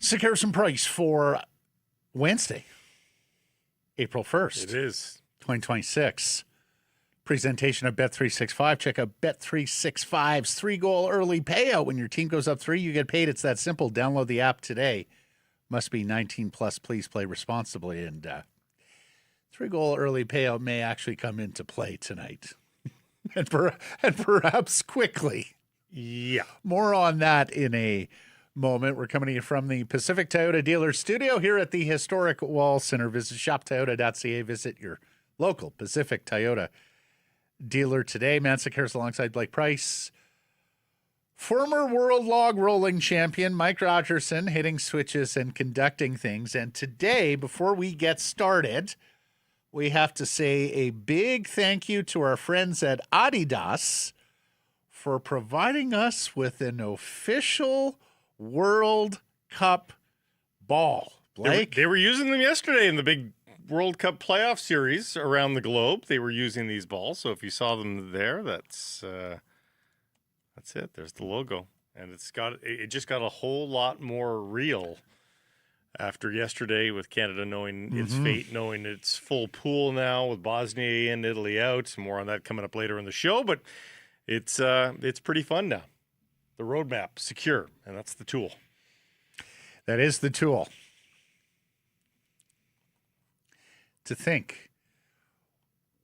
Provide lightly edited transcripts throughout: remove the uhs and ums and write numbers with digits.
Sekeres and Price for Wednesday, April 1st. It is. 2026. Presentation of Bet365. Check out Bet365's 3-goal early payout. When your team goes up 3, you get paid. It's that simple. Download the app today. Must be 19 plus. Please play responsibly. And 3-goal early payout may actually come into play tonight. and perhaps quickly. Yeah. More on that in a moment. We're coming to you from the Pacific Toyota Dealer Studio here at the historic Wall Center. Visit shoptoyota.ca. Visit your local Pacific Toyota dealer today. Matt Sekeres alongside Blake Price. Former world log rolling champion Mike Rogerson hitting switches and conducting things. And today, before we get started, we have to say a big thank you to our friends at Adidas for providing us with an official World Cup ball. Blake? They were using them yesterday in the big World Cup playoff series around the globe. They were using these balls. So if you saw them there, that's it. There's the logo. And it just got a whole lot more real after yesterday with Canada knowing its fate, knowing it's full pool now with Bosnia and Italy out. More on that coming up later in the show, but it's pretty fun now. The roadmap, secure, and that's the tool. That is the tool. To think,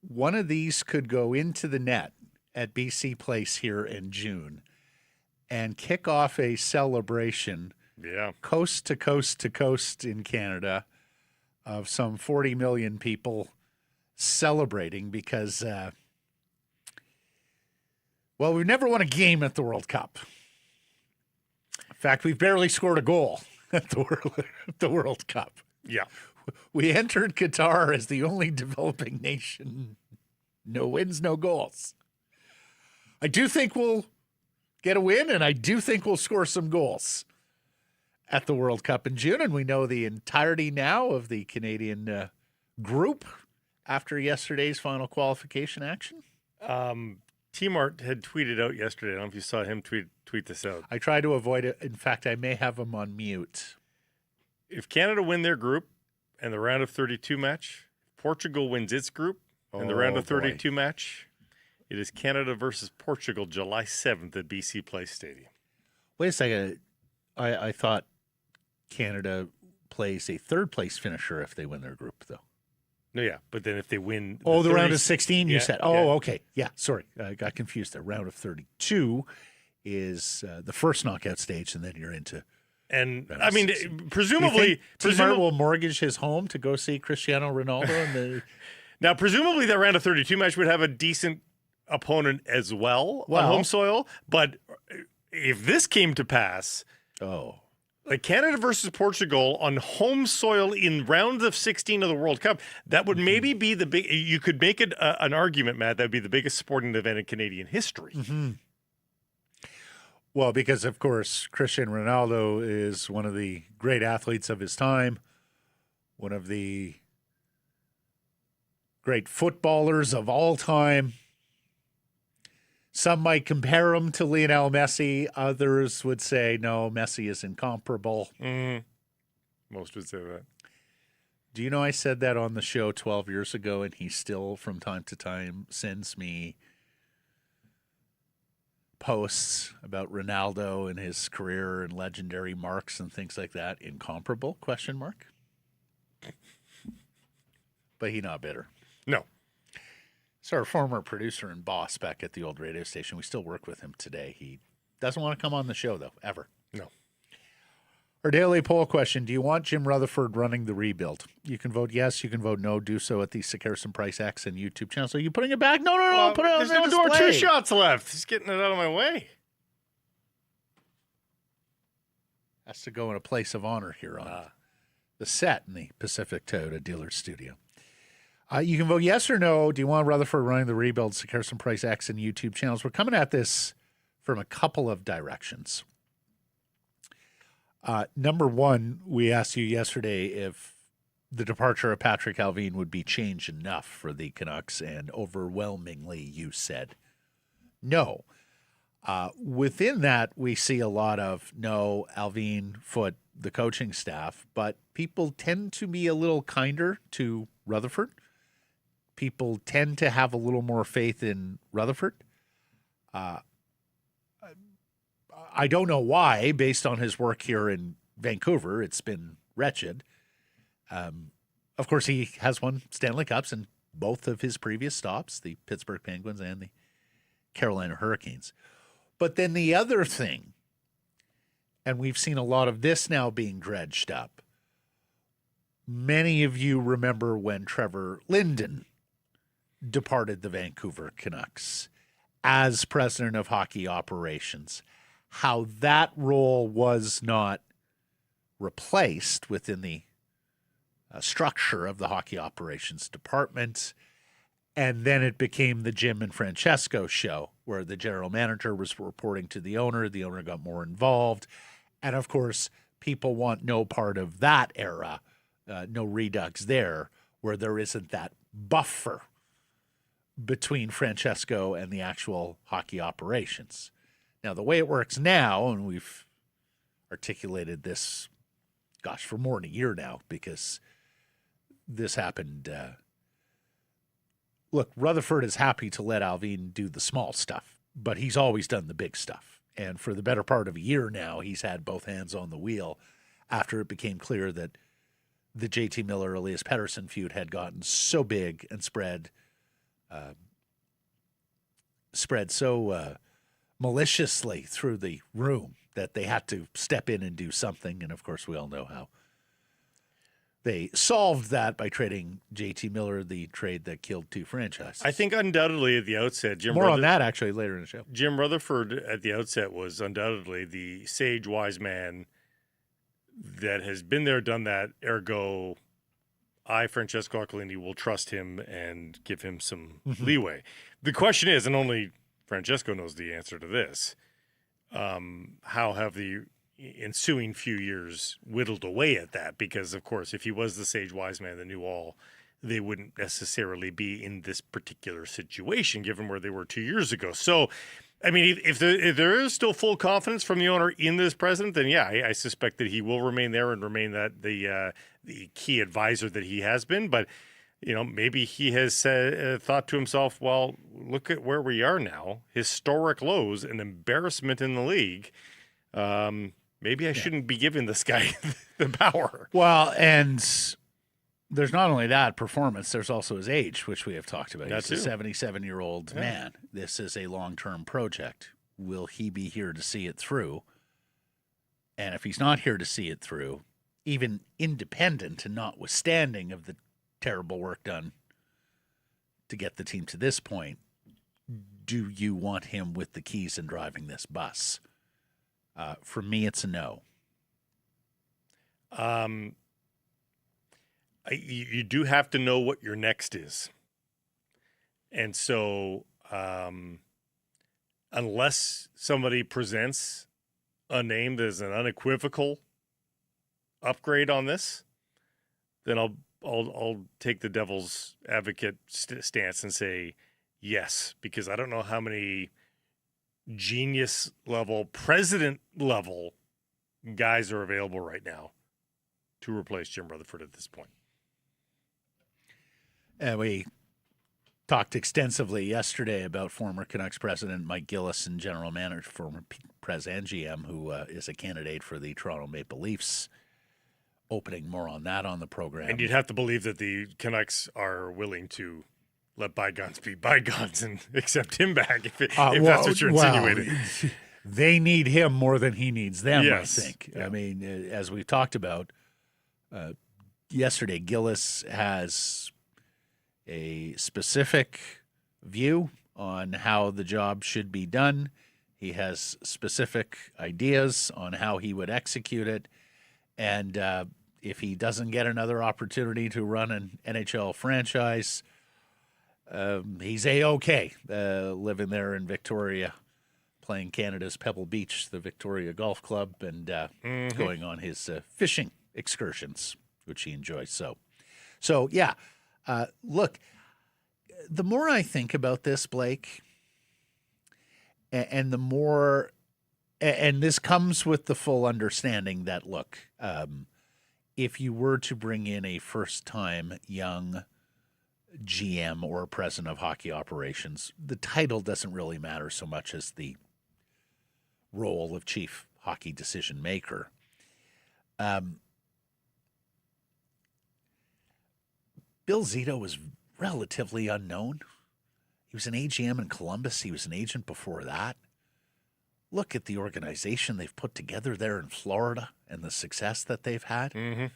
one of these could go into the net at BC Place here in June and kick off a celebration coast to coast to coast in Canada of some 40 million people celebrating because, we've never won a game at the World Cup. In fact, we've barely scored a goal at the World Cup. Yeah. We entered Qatar as the only developing nation. No wins, no goals. I do think we'll get a win, and I do think we'll score some goals at the World Cup in June. And we know the entirety now of the Canadian group after yesterday's final qualification action. T-Mart had tweeted out yesterday. I don't know if you saw him tweet this out. I try to avoid it. In fact, I may have him on mute. If Canada win their group and the round of 32 match, Portugal wins its group and the round of 32 match, it is Canada versus Portugal July 7th at BC Place Stadium. Wait a second. I thought Canada plays a third-place finisher if they win their group, though. No, yeah, but then if they win... the round of 16, you said. Oh, yeah. Okay. Yeah, sorry. I got confused there. Round of 32 is the first knockout stage, and then you're into... And, I mean, presumably... T-Mart will mortgage his home to go see Cristiano Ronaldo. Now, presumably that round of 32 match would have a decent opponent as well on home soil, but if this came to pass... Like Canada versus Portugal on home soil in round of 16 of the World Cup, that would maybe be the big. You could make it an argument, Matt. That would be the biggest sporting event in Canadian history. Mm-hmm. Well, because of course Cristiano Ronaldo is one of the great athletes of his time, one of the great footballers of all time. Some might compare him to Lionel Messi. Others would say, no, Messi is incomparable. Most would say that. Do you know I said that on the show 12 years ago, and he still, from time to time, sends me posts about Ronaldo and his career and legendary marks and things like that. Incomparable, ? But he not bitter. No. It's our former producer and boss back at the old radio station. We still work with him today. He doesn't want to come on the show, though, ever. No. Our daily poll question, do you want Jim Rutherford running the rebuild? You can vote yes, you can vote no. Do so at the Sekeres and Price X and YouTube channel. So are you putting it back? No, put it on the display. There's no door, 2 shots left. He's getting it out of my way. Has to go in a place of honor here on the set in the Pacific Toyota Dealer Studio. You can vote yes or no. Do you want Rutherford running the rebuild? Sekeres and Price X and YouTube channels. We're coming at this from a couple of directions. Number one, we asked you yesterday if the departure of Patrick Allvin would be change enough for the Canucks, and overwhelmingly you said no. Within that, we see a lot of no, Allvin, Foote, the coaching staff, but people tend to be a little kinder to Rutherford. People tend to have a little more faith in Rutherford. I don't know why, based on his work here in Vancouver, it's been wretched. Of course, he has won Stanley Cups in both of his previous stops, the Pittsburgh Penguins and the Carolina Hurricanes. But then the other thing, and we've seen a lot of this now being dredged up, many of you remember when Trevor Linden departed the Vancouver Canucks as president of hockey operations, how that role was not replaced within the structure of the hockey operations department. And then it became the Jim and Francesco show, where the general manager was reporting to the owner got more involved. And of course, people want no part of that era, no redux there, where there isn't that buffer between Francesco and the actual hockey operations. Now, the way it works now, and we've articulated this, for more than a year now, because this happened. Look, Rutherford is happy to let Allvin do the small stuff, but he's always done the big stuff. And for the better part of a year now, he's had both hands on the wheel after it became clear that the JT Miller, Elias Pettersson feud had gotten so big and spread so maliciously through the room that they had to step in and do something. And of course, we all know how they solved that by trading JT Miller, the trade that killed two franchises. I think undoubtedly at the outset, on that actually later in the show. Jim Rutherford at the outset was undoubtedly the sage, wise man that has been there, done that. Ergo, Francesco Aquilini, will trust him and give him some leeway. The question is, and only Francesco knows the answer to this, how have the ensuing few years whittled away at that? Because, of course, if he was the sage wise man that knew all, they wouldn't necessarily be in this particular situation, given where they were 2 years ago. So, I mean, if there is still full confidence from the owner in this president, then yeah, I suspect that he will remain there and remain that the key advisor that he has been. But maybe he has thought to himself, well, look at where we are now, historic lows, an embarrassment in the league. Maybe I shouldn't be giving this guy the power. Well, and there's not only that performance, there's also his age, which we have talked about. He's a 77-year-old man. This is a long-term project. Will he be here to see it through? And if he's not here to see it through, even independent and notwithstanding of the terrible work done to get the team to this point, do you want him with the keys and driving this bus? For me, it's a no. You do have to know what your next is. And so unless somebody presents a name that is an unequivocal upgrade on this, then I'll take the devil's advocate stance and say yes, because I don't know how many genius level, president level guys are available right now to replace Jim Rutherford at this point. And we talked extensively yesterday about former Canucks president Mike Gillis and general manager, former Pres and GM, who is a candidate for the Toronto Maple Leafs opening. More on that on the program. And you'd have to believe that the Canucks are willing to let bygones be bygones and accept him back if that's what you're insinuating. They need him more than he needs them, yes. I think. Yeah. I mean, as we've talked about yesterday, Gillis has a specific view on how the job should be done. He has specific ideas on how he would execute it. And if he doesn't get another opportunity to run an NHL franchise, he's A-OK living there in Victoria, playing Canada's Pebble Beach, the Victoria Golf Club, and going on his fishing excursions, which he enjoys. So yeah, look, the more I think about this, Blake, and the more, and this comes with the full understanding that, look, if you were to bring in a first-time young GM or president of hockey operations, the title doesn't really matter so much as the role of chief hockey decision maker. Bill Zito was relatively unknown. He was an AGM in Columbus. He was an agent before that. Look at the organization they've put together there in Florida and the success that they've had. Mm-hmm.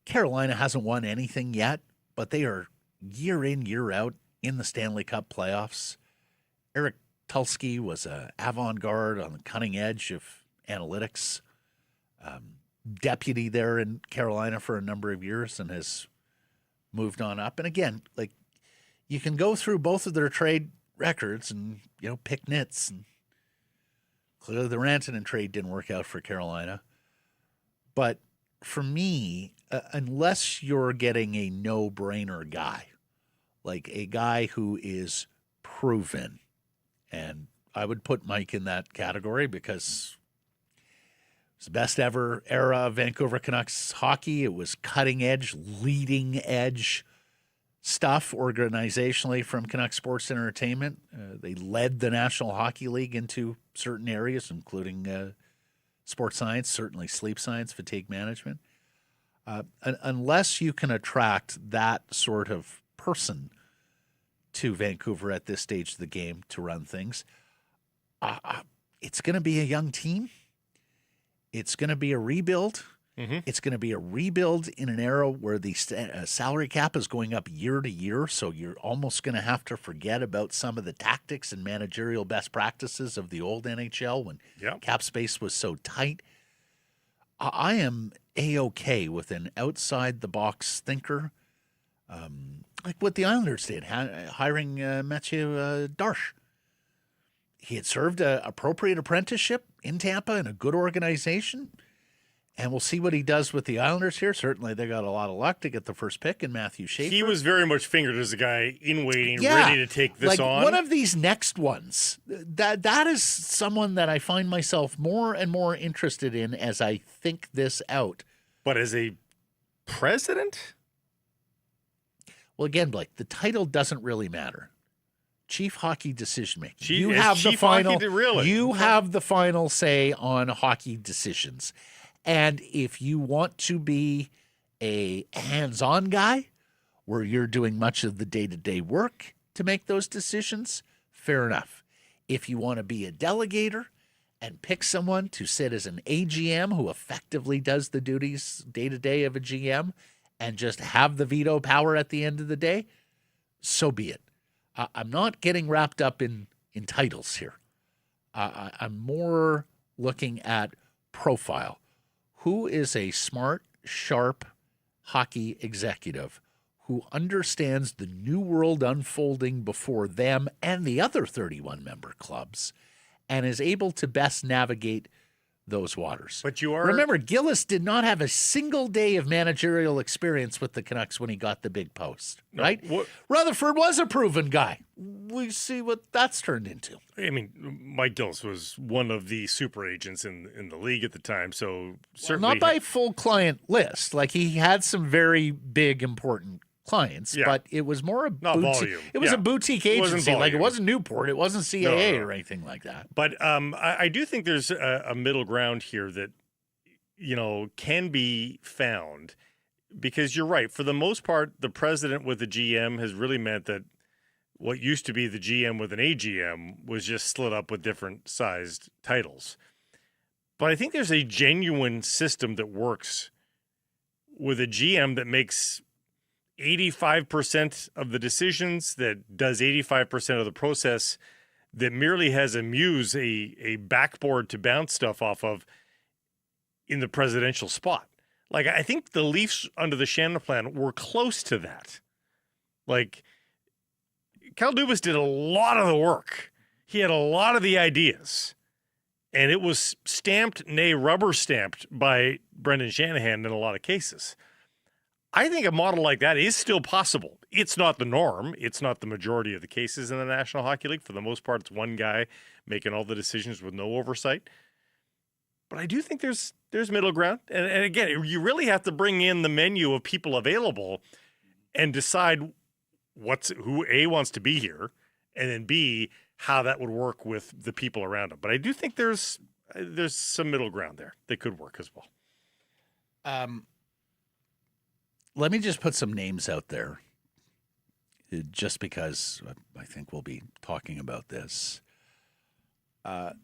Carolina hasn't won anything yet, but they are year in, year out in the Stanley Cup playoffs. Eric Tulsky was an avant-garde on the cutting edge of analytics, deputy there in Carolina for a number of years and has moved on up. And again, like, you can go through both of their trade records and, pick nits. And clearly the Rantanen trade didn't work out for Carolina. But for me, unless you're getting a no-brainer guy, like a guy who is proven, and I would put Mike in that category because it was the best ever era of Vancouver Canucks hockey. It was cutting-edge, leading-edge stuff organizationally from Canucks Sports Entertainment. They led the National Hockey League into certain areas, including sports science, certainly sleep science, fatigue management. Unless you can attract that sort of person to Vancouver at this stage of the game to run things, it's going to be a young team. It's going to be a rebuild. Mm-hmm. It's going to be a rebuild in an era where the salary cap is going up year to year, so you're almost going to have to forget about some of the tactics and managerial best practices of the old NHL when cap space was so tight. I am A-OK with an outside-the-box thinker, like what the Islanders did, hiring Mathieu Darche. He had served an appropriate apprenticeship in Tampa in a good organization, and we'll see what he does with the Islanders here. Certainly, they got a lot of luck to get the first pick in Matthew Schaefer. He was very much fingered as a guy in waiting, ready to take this on. One of these next ones, that is someone that I find myself more and more interested in as I think this out. But as a president? Well, again, Blake, the title doesn't really matter. Chief hockey decision making. You have the final say on hockey decisions. And if you want to be a hands-on guy where you're doing much of the day-to-day work to make those decisions, fair enough. If you want to be a delegator and pick someone to sit as an AGM who effectively does the duties day-to-day of a GM and just have the veto power at the end of the day, so be it. I'm not getting wrapped up in titles here. I'm more looking at profile. Who is a smart, sharp hockey executive who understands the new world unfolding before them and the other 31 member clubs and is able to best navigate those waters? But you are... Remember, Gillis did not have a single day of managerial experience with the Canucks when he got the big post, right? Rutherford was a proven guy. We see what that's turned into. I mean, Mike Gillis was one of the super agents in the league at the time, so certainly... Well, not by full client list. Like, he had some very big, important clients, but it was more a boutique. It was a boutique agency. Like, it wasn't Newport. It wasn't CAA or anything like that. But I do think there's a middle ground here that, can be found, because you're right. For the most part, the president with the GM has really meant that what used to be the GM with an AGM was just split up with different sized titles. But I think there's a genuine system that works with a GM that makes 85% of the decisions, that does 85% of the process, that merely has a muse, a backboard to bounce stuff off of in the presidential spot. Like, I think the Leafs under the Shannon plan were close to that. Like, Cal Dubas did a lot of the work. He had a lot of the ideas. And it was stamped, nay, rubber stamped by Brendan Shanahan in a lot of cases. I think a model like that is still possible. It's not the norm. It's not the majority of the cases in the National Hockey League. For the most part, it's one guy making all the decisions with no oversight. But I do think there's middle ground. And again, you really have to bring in the menu of people available and decide who A, wants to be here, and then B, how that would work with the people around him. But I do think there's some middle ground there that could work as well. Let me just put some names out there, just because I think we'll be talking about this.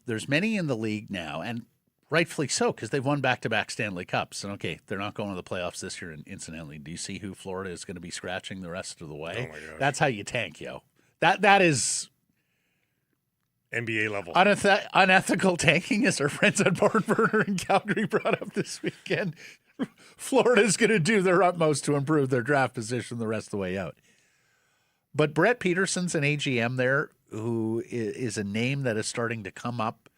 There's many in the league now, and rightfully so, because they've won back-to-back Stanley Cups. And okay, they're not going to the playoffs this year. And incidentally, do you see who Florida is going to be scratching the rest of the way? Oh my gosh. That's how you tank, yo. That is NBA level. Unethical tanking, as our friends at Barnburner in Calgary brought up this weekend. Florida is going to do their utmost to improve their draft position the rest of the way out. But Brett Peterson's an AGM there who is a name that is starting to come up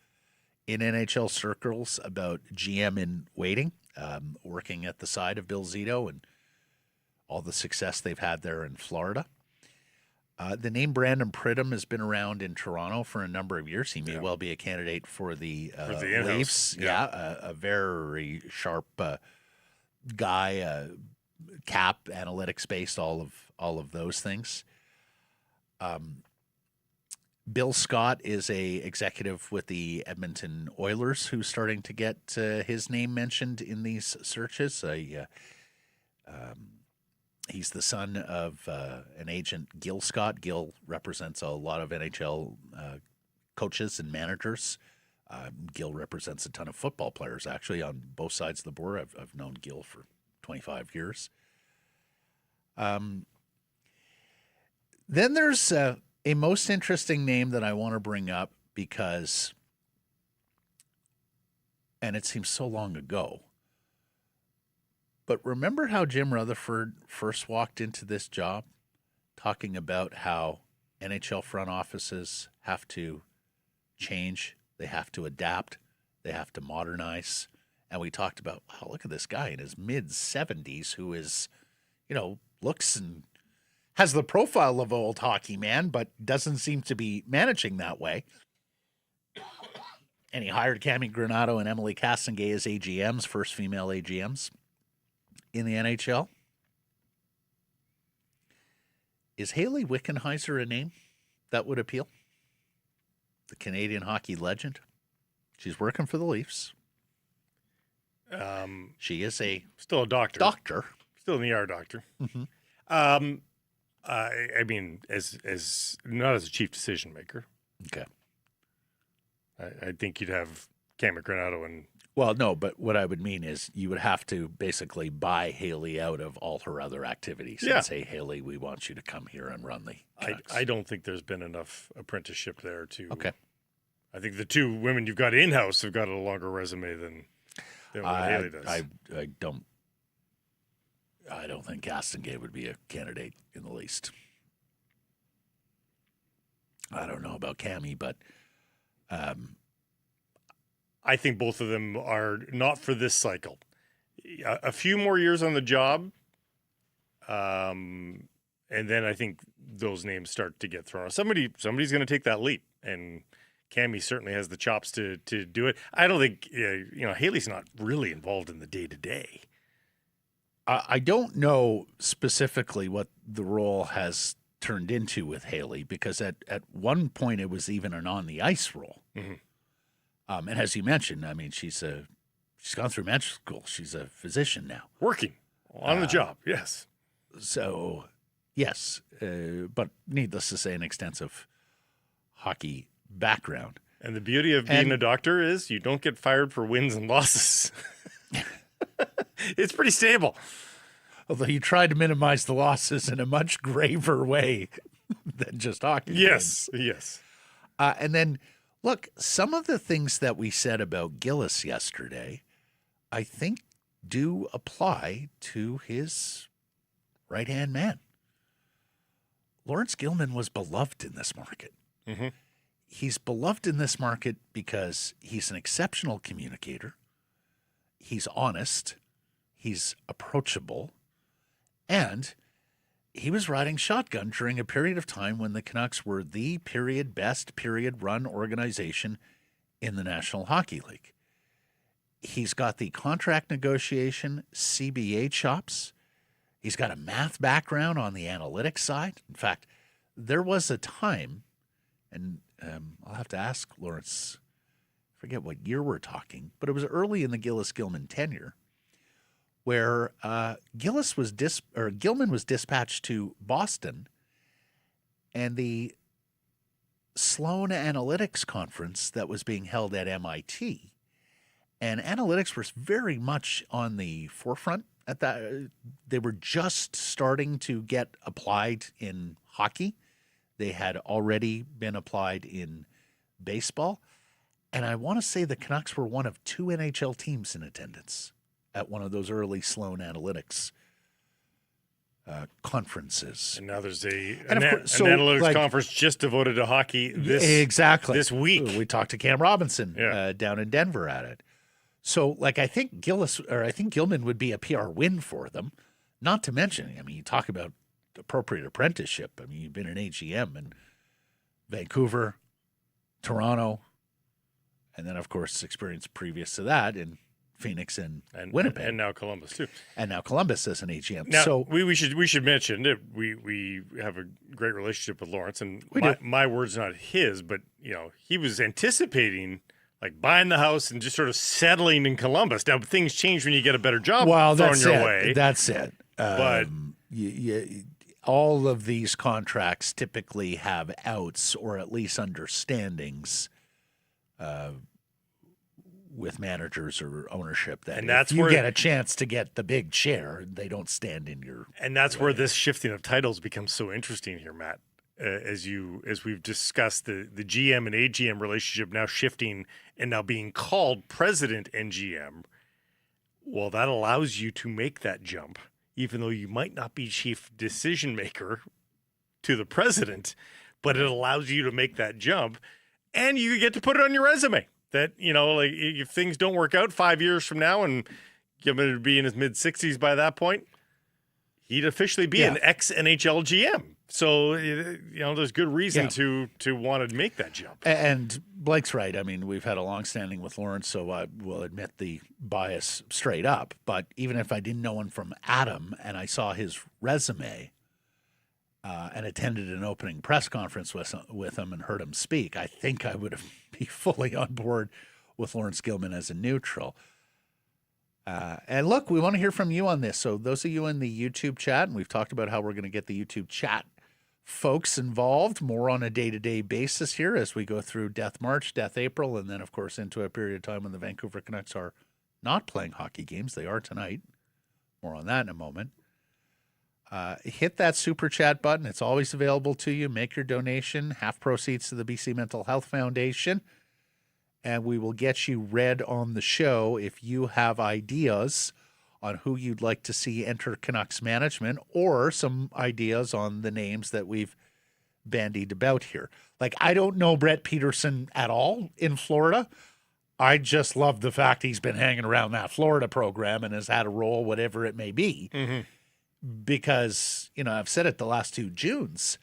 in NHL circles about GM in waiting, working at the side of Bill Zito and all the success they've had there in Florida. The name Brandon Pridham has been around in Toronto for a number of years. He may well be a candidate for the Leafs. A very sharp guy, cap, analytics based, all of those things. Bill Scott is a executive with the Edmonton Oilers who's starting to get his name mentioned in these searches. He's the son of an agent, Gil Scott. Gil represents a lot of NHL coaches and managers. Gil represents a ton of football players, actually, on both sides of the border. I've known Gil for 25 years. Then there's a most interesting name that I want to bring up because, and it seems so long ago, but remember how Jim Rutherford first walked into this job talking about how NHL front offices have to change, they have to adapt, they have to modernize. And we talked about, wow, look at this guy in his mid-70s who is, looks and has the profile of an old hockey man, but doesn't seem to be managing that way. And he hired Cami Granato and Emily Castonguay as AGMs, first female AGMs in the NHL. Is Hayley Wickenheiser a name that would appeal? The Canadian hockey legend. She's working for the Leafs. She is still a doctor. Still an ER doctor. Mm-hmm. I mean, as not as a chief decision maker. Okay. I think you'd have Cam Granato and. Well, no, but what I would mean is you would have to basically buy Hayley out of all her other activities and say, Hayley, we want you to come here and run the Canucks. I don't think there's been enough apprenticeship there to. Okay. I think the two women you've got in-house have got a longer resume than what Hayley does. I don't think Castonguay would be a candidate in the least. I don't know about Cami, but I think both of them are not for this cycle. A few more years on the job, and then I think those names start to get thrown. Somebody's going to take that leap, and Cami certainly has the chops to do it. I don't think Hayley's not really involved in the day-to-day. I don't know specifically what the role has turned into with Hayley, because at one point it was even an on-the-ice role. Mm-hmm. And as you mentioned, I mean, she's gone through medical school. She's a physician now. Working on the job, yes. So, yes, but needless to say, an extensive hockey background. And the beauty of being a doctor is you don't get fired for wins and losses. It's pretty stable. Although you try to minimize the losses in a much graver way than just hockey. Yes, yes. And then, look, some of the things that we said about Gillis yesterday, I think do apply to his right-hand man. Lawrence Gilman was beloved in this market. Mm-hmm. He's beloved in this market because he's an exceptional communicator. He's honest. He's approachable. And he was riding shotgun during a period of time when the Canucks were the best run organization in the National Hockey League. He's got the contract negotiation CBA chops. He's got a math background on the analytics side. In fact, there was a time, and I'll have to ask Lawrence, I forget what year we're talking, but it was early in the Gillis-Gilman tenure, where Gilman was dispatched to Boston, and the Sloan Analytics Conference that was being held at MIT, and analytics was very much on the forefront at that. They were just starting to get applied in hockey. They had already been applied in baseball. And I want to say the Canucks were one of 2 NHL teams in attendance at one of those early Sloan Analytics conferences. And now there's an analytics conference just devoted to hockey this week. We talked to Cam Robinson down in Denver at it. So, I think Gilman would be a PR win for them. Not to mention, you talk about appropriate apprenticeship. You've been an AGM in Vancouver, Toronto, and then, of course, experience previous to that in Phoenix and Winnipeg. And now Columbus, too. And now Columbus as an AGM. Now, so we should mention that we have a great relationship with Lawrence, and my word's not his, but, he was anticipating buying the house and just sort of settling in Columbus. Now, things change when you get a better job thrown your way. That's it. But all of these contracts typically have outs or at least understandings with managers or ownership that if you get a chance to get the big share, they don't stand in your And that's where this shifting of titles becomes so interesting here, Matt. As we've discussed the GM and AGM relationship now shifting and now being called president and GM, well, that allows you to make that jump, even though you might not be chief decision maker to the president, but it allows you to make that jump, and you get to put it on your resume that, if things don't work out 5 years from now and Gilman would be in his mid-60s by that point, he'd officially be an ex-NHL GM. So, there's good reason to want to make that jump. And Blake's right. We've had a long-standing with Lawrence, so I will admit the bias straight up. But even if I didn't know him from Adam and I saw his resume and attended an opening press conference with him and heard him speak, I think I would be fully on board with Lawrence Gilman as a neutral. And look, we want to hear from you on this. So those of you in the YouTube chat, and we've talked about how we're going to get the YouTube chat folks involved more on a day-to-day basis here as we go through Death March, Death April, and then, of course, into a period of time when the Vancouver Canucks are not playing hockey games. They are tonight. More on that in a moment. Hit that super chat button. It's always available to you. Make your donation. Half proceeds to the BC Mental Health Foundation. And we will get you read on the show if you have ideas on who you'd like to see enter Canucks management or some ideas on the names that we've bandied about here. I don't know Brett Peterson at all in Florida. I just love the fact he's been hanging around that Florida program and has had a role, whatever it may be. Mm-hmm. Because, I've said it the last 2 Junes.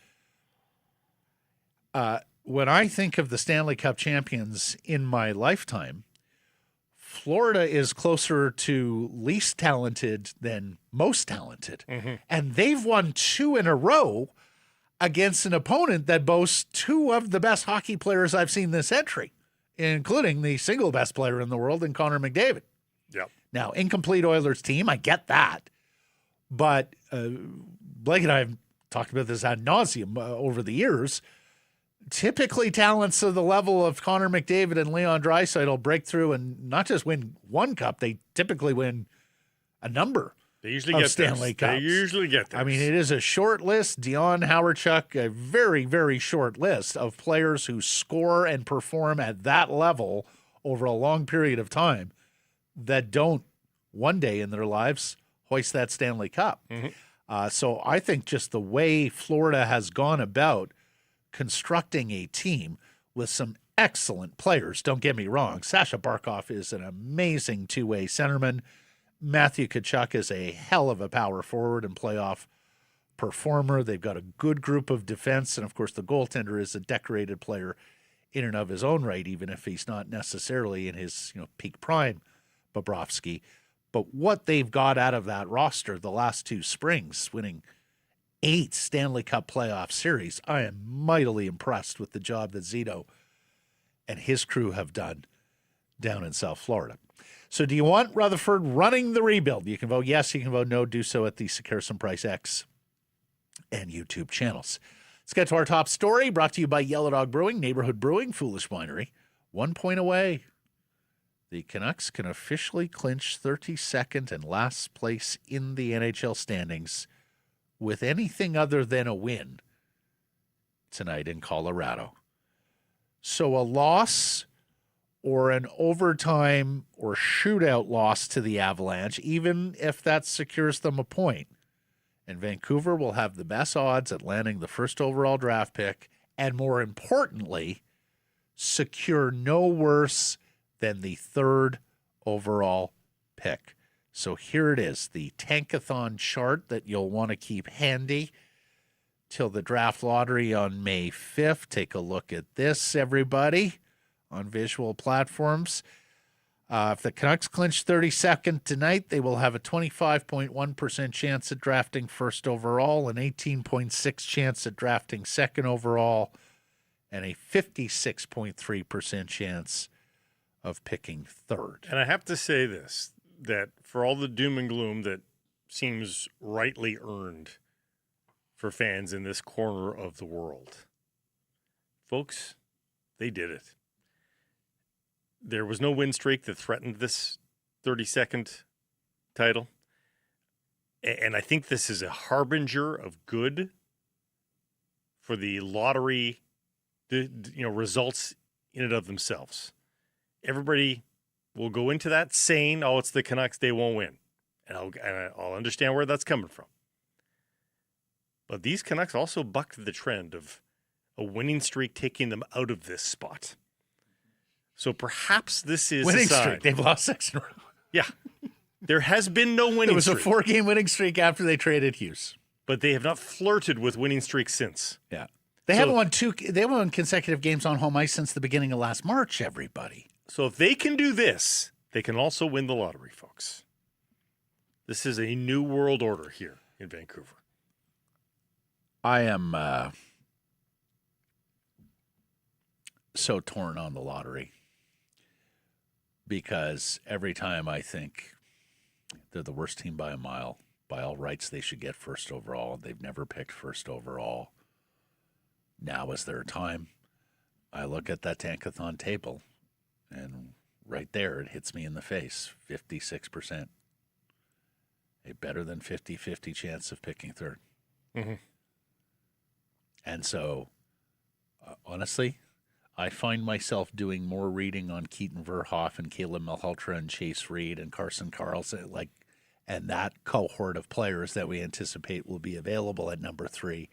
When I think of the Stanley Cup champions in my lifetime, Florida is closer to least talented than most talented. Mm-hmm. And they've won 2 in a row against an opponent that boasts 2 of the best hockey players I've seen this century, including the single best player in the world in Connor McDavid. Yep. Now, incomplete Oilers team, I get that. But Blake and I have talked about this ad nauseum over the years. Typically, talents of the level of Connor McDavid and Leon Draisaitl break through and not just win 1 cup, they typically win a number of Stanley Cups. They usually get this. It is a short list. Dion Howardchuk, a very, very short list of players who score and perform at that level over a long period of time that don't one day in their lives hoist that Stanley Cup. So I think just the way Florida has gone about constructing a team with some excellent players, don't get me wrong. Sasha Barkov is an amazing two-way centerman. Matthew Tkachuk is a hell of a power forward and playoff performer. They've got a good group of defense, and of course the goaltender is a decorated player in and of his own right, even if he's not necessarily in his peak prime, Bobrovsky. But what they've got out of that roster the last 2 springs, winning 8 Stanley Cup playoff series, I am mightily impressed with the job that Zito and his crew have done down in South Florida. So do you want Rutherford running the rebuild? You can vote yes, you can vote no. Do so at the Sekeres and Price X and YouTube channels. Let's get to our top story, brought to you by Yellow Dog Brewing, Neighborhood Brewing, Foolish Winery. 1 point away. The Canucks can officially clinch 32nd and last place in the NHL standings with anything other than a win tonight in Colorado. So a loss or an overtime or shootout loss to the Avalanche, even if that secures them a point, and Vancouver will have the best odds at landing the first overall draft pick, and more importantly, secure no worse than the 3rd overall pick. So here it is, the Tankathon chart that you'll want to keep handy till the draft lottery on May 5th. Take a look at this, everybody, on visual platforms. If the Canucks clinch 32nd tonight, they will have a 25.1% chance at drafting first overall, an 18.6% chance at drafting second overall, and a 56.3% chance of picking third. And I have to say this, that for all the doom and gloom that seems rightly earned for fans in this corner of the world, folks, they did it. There was no win streak that threatened this 32nd title. And I think this is a harbinger of good for the lottery, results in and of themselves. Everybody will go into that saying, oh, it's the Canucks, they won't win. And I'll understand where that's coming from. But these Canucks also bucked the trend of a winning streak taking them out of this spot. So perhaps this is winning a sign. Streak. They've lost 6 in a row. Yeah. There has been no winning streak. It was a 4-game winning streak after they traded Hughes. But they have not flirted with winning streaks since. Yeah. They haven't won consecutive games on home ice since the beginning of last March, everybody. So if they can do this, they can also win the lottery, folks. This is a new world order here in Vancouver. I am so torn on the lottery because every time I think they're the worst team by a mile, by all rights they should get first overall. They've never picked first overall. Now is their time. I look at that Tankathon table, and right there it hits me in the face, 56%. A better than 50-50 chance of picking third. Mm-hmm. And so, honestly, I find myself doing more reading on Keaton Verhoff and Caleb Malhotra and Chase Reed and Carson Carlson, and that cohort of players that we anticipate will be available at number 3,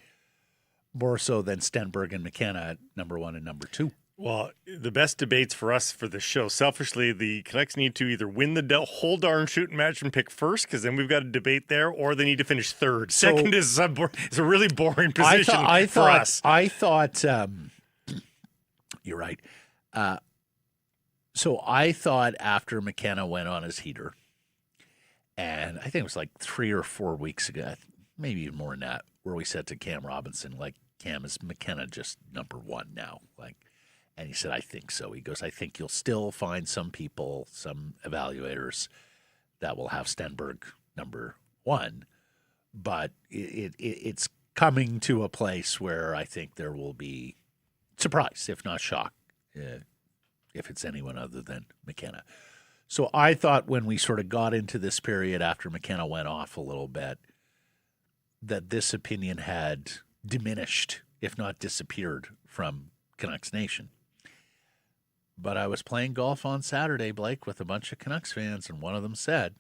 more so than Stenberg and McKenna at number 1 and number 2. Well, the best debates for us for the show, selfishly, the Canucks need to either win the whole darn shooting match and pick first, because then we've got a debate there, or they need to finich third. Second is a really boring position for us. I thought you're right. So I thought after McKenna went on his heater, and I think it was like 3 or 4 weeks ago, maybe even more than that, where we said to Cam Robinson, Cam, is McKenna just number 1 now? And he said, I think so. He goes, I think you'll still find some people, some evaluators that will have Stenberg number 1, but it's coming to a place where I think there will be surprise, if not shock, if it's anyone other than McKenna. So I thought when we sort of got into this period after McKenna went off a little bit, that this opinion had diminished, if not disappeared, from Canucks Nation. But I was playing golf on Saturday, Blake, with a bunch of Canucks fans, and one of them said,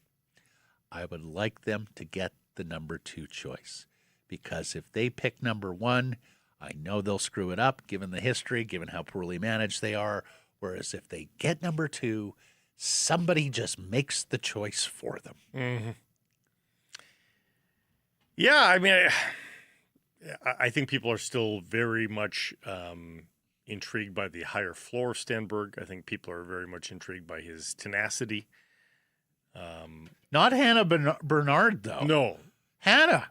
I would like them to get the number 2 choice, because if they pick number 1, I know they'll screw it up given the history, given how poorly managed they are. Whereas if they get number 2, somebody just makes the choice for them. Mm-hmm. Yeah, I mean, I think people are still very much intrigued by the higher floor of Stenberg. I think people are very much intrigued by his tenacity. Not Hannah Bernard, though. No. Hannah.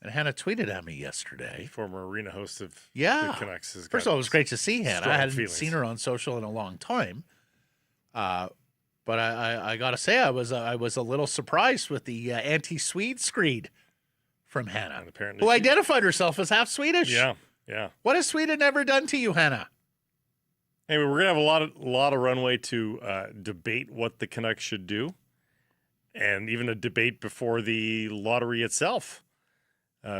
And Hannah tweeted at me yesterday. Former arena host of the Canucks. First of all, it was great to see Hannah. I hadn't feelings. seen her on social in a long time. But I got to say, I was a little surprised with the anti-Swede screed from Hannah, who identified herself as half Swedish. Yeah, yeah. What has Sweden ever done to you, Hannah? Anyway, we're going to have a lot of runway to debate what the Canucks should do, and even a debate before the lottery itself.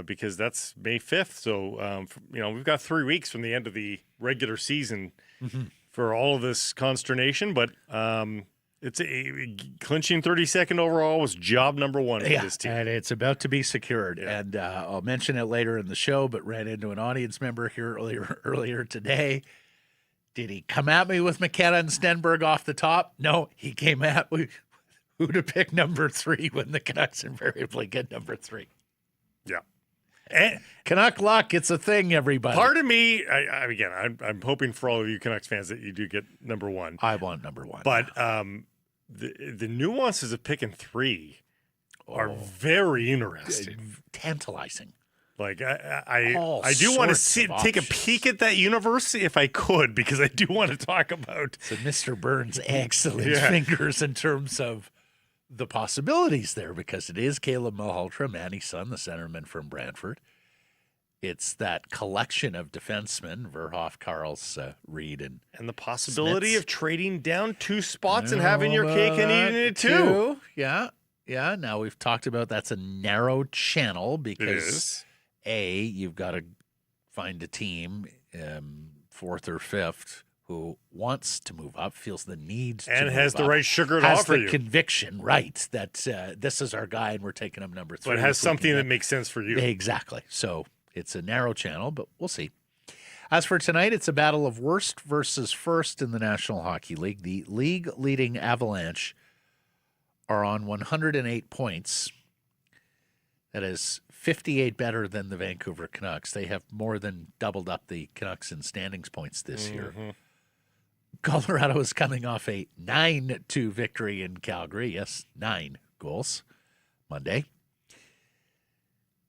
Because that's May 5th. So, we've got 3 weeks from the end of the regular season for all of this consternation. But it's clinching 32nd overall was job number 1 for this team. And it's about to be secured. Yeah. And I'll mention it later in the show, but ran into an audience member here earlier today. Did he come at me with McKenna and Stenberg off the top? No, he came at me who to pick number 3 when the Canucks invariably get number 3. Yeah. And Canuck luck, it's a thing, everybody. part of me, I'm hoping for all of you Canucks fans that you do get number 1. I want number 1. But the nuances of picking 3 are very interesting. Tantalizing. Like I do want to take a peek at that universe if I could, because I do want to talk about so Mr. Burns' excellent fingers in terms of the possibilities there, because it is Caleb Malhotra, Manny's son, the centerman from Brantford. It's that collection of defensemen, Verhoff, Karls, Reed, and the possibility Smits. of trading down 2 spots and having your cake and eating it too. Yeah. Now we've talked about that's a narrow channel It because is. you've got to find a team, 4th or 5th, who wants to move up, feels the need to And move has the up, right sugar to has offer the you. conviction, right, that this is our guy and we're taking him number 3. But it has something that makes sense for you. Exactly. So it's a narrow channel, but we'll see. As for tonight, it's a battle of worst versus first in the National Hockey League. The league-leading Avalanche are on 108 points. That is 58 better than the Vancouver Canucks. They have more than doubled up the Canucks in standings points this year. Colorado is coming off a 9-2 victory in Calgary. Yes, 9 goals Monday.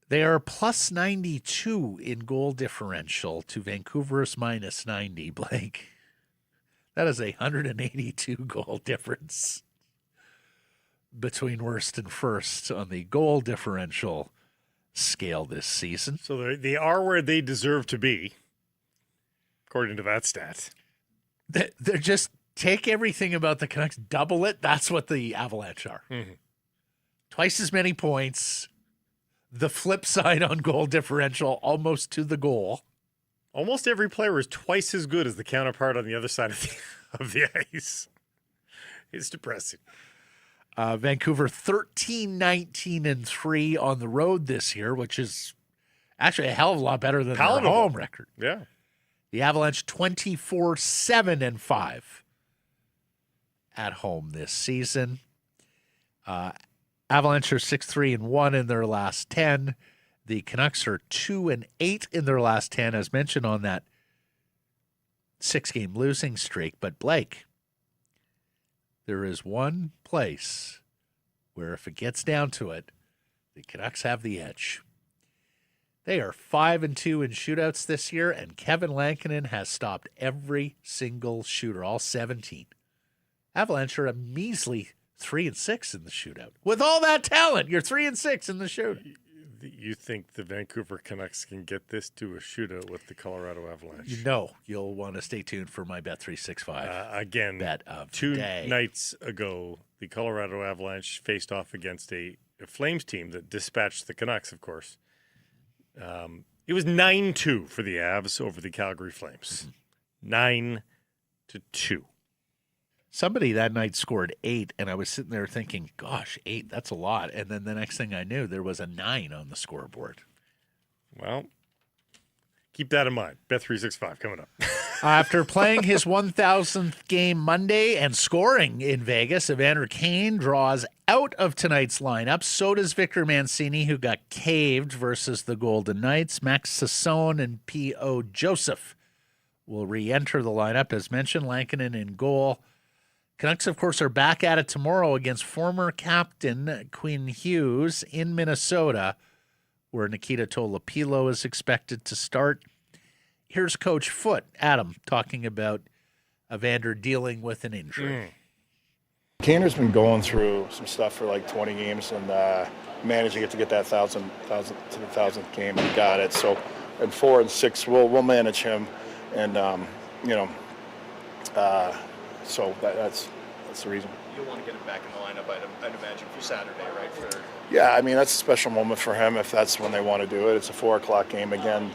They are plus 92 in goal differential to Vancouver's minus 90, Blake. That is a 182 goal difference between worst and first on the goal differential scale this season. So they are where they deserve to be, according to that stat. They're just take everything about the Canucks, double it. That's what the Avalanche are. Twice as many points. The flip side on goal differential, almost to the goal. Almost every player is twice as good as the counterpart on the other side of the ice. It's depressing. Vancouver 13-19-3 on the road this year, which is actually a hell of a lot better than their home record. Yeah. The Avalanche 24-7-5 at home this season. Avalanche are 6-3-1 in their last 10. The Canucks are 2-8 in their last 10, as mentioned on that 6-game losing streak. But Blake, there is one place where if it gets down to it, the Canucks have the edge. They are 5-2 in shootouts this year, and Kevin Lankinen has stopped every single shooter, all 17. Avalanche are a measly 3-6 in the shootout. With all that talent, you're 3-6 in the shootout. You think the Vancouver Canucks can get this to a shootout with the Colorado Avalanche? You know you'll want to stay tuned for my Bet365 again, bet of 2 the day. nights ago, the Colorado Avalanche faced off against a Flames team that dispatched the Canucks, of course. It was 9-2 for the Avs over the Calgary Flames. 9-2. Somebody that night scored 8, and I was sitting there thinking, gosh, 8, that's a lot. And then the next thing I knew, there was a 9 on the scoreboard. Well, keep that in mind. Bet365 coming up. After playing his 1,000th game Monday and scoring in Vegas, Evander Kane draws out of tonight's lineup. So does Victor Mancini, who got caved versus the Golden Knights. Max Sassone and P.O. Joseph will re-enter the lineup. As mentioned, Lankinen in goal. Canucks, of course, are back at it tomorrow against former captain Quinn Hughes in Minnesota, where Nikita Tolopilo is expected to start. Here's Coach Foote, Adam, talking about Evander dealing with an injury. Kaner's been going through some stuff for like 20 games and managing it to get that 1,000th game. He got it. So in 4 and 6, we'll manage him, and so that's the reason. You'll want to get him back in the lineup, I'd imagine, for Saturday, right? Yeah, I mean, that's a special moment for him if that's when they want to do it. It's a 4 o'clock game again.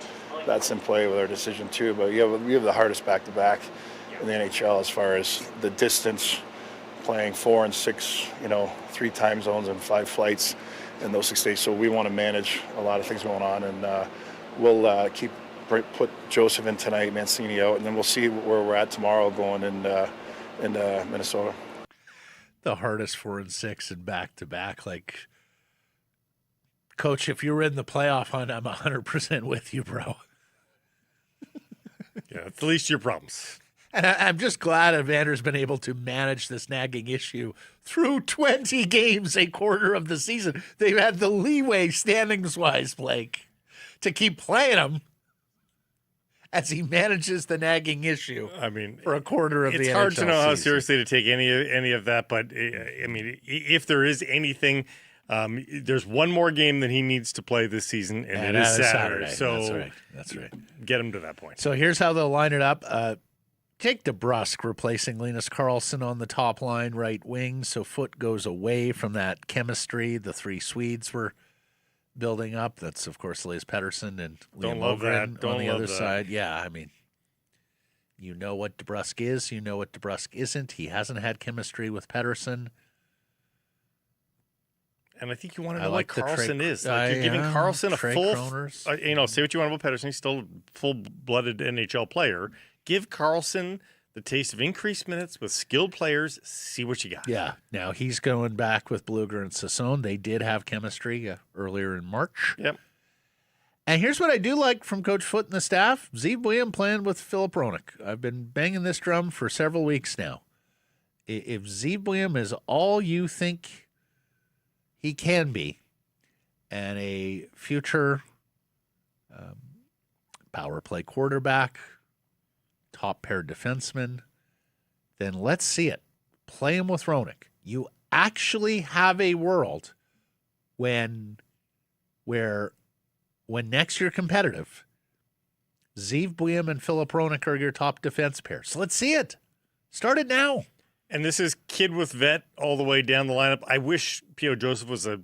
That's in play with our decision too. But we have the hardest back-to-back in the NHL as far as the distance, playing 4 and 6, 3 time zones and 5 flights in those 6 days. So we want to manage a lot of things going on, and we'll put Joseph in tonight, Mancini out, and then we'll see where we're at tomorrow going in Minnesota. The hardest 4 and 6 and back-to-back. Like, Coach, if you were in the playoff hunt, I'm 100% with you, bro. Yeah, it's the least of your problems. And I'm just glad Evander's been able to manage this nagging issue through 20 games, a quarter of the season. They've had the leeway standings-wise, Blake, to keep playing him as he manages the nagging issue. I mean, for a quarter of the NHL season. It's hard to know how seriously to take any of that, but I mean, if there is anything, there's one more game that he needs to play this season, and it is Saturday. So that's right. Get him to that point. So here's how they'll line it up. Jake DeBrusk replacing Linus Karlsson on the top line, right wing. So Foote goes away from that chemistry the 3 Swedes were building up. That's, of course, Elias Pettersson and Liam Ogren on the other side. Yeah, I mean, you know what DeBrusk is. You know what DeBrusk isn't. He hasn't had chemistry with Pettersson. And I think you want to know what Karlsson is. Like, you're giving Karlsson a full, say what you want about Pettersson. He's still a full-blooded NHL player. Give Karlsson the taste of increased minutes with skilled players. See what you got. Yeah. Now he's going back with Blueger and Sassone. They did have chemistry earlier in March. Yep. And here's what I do like from Coach Foote and the staff. Zeev William playing with Philip Hronek. I've been banging this drum for several weeks now. If Zeev William is all you think he can be, and a future power play quarterback, top pair defenseman, then let's see it. Play him with Hronek. You actually have a world where next you're competitive, Zeev William and Philip Hronek are your top defense pair. So let's see it. Start it now. And this is kid with vet all the way down the lineup. I wish P.O. Joseph was a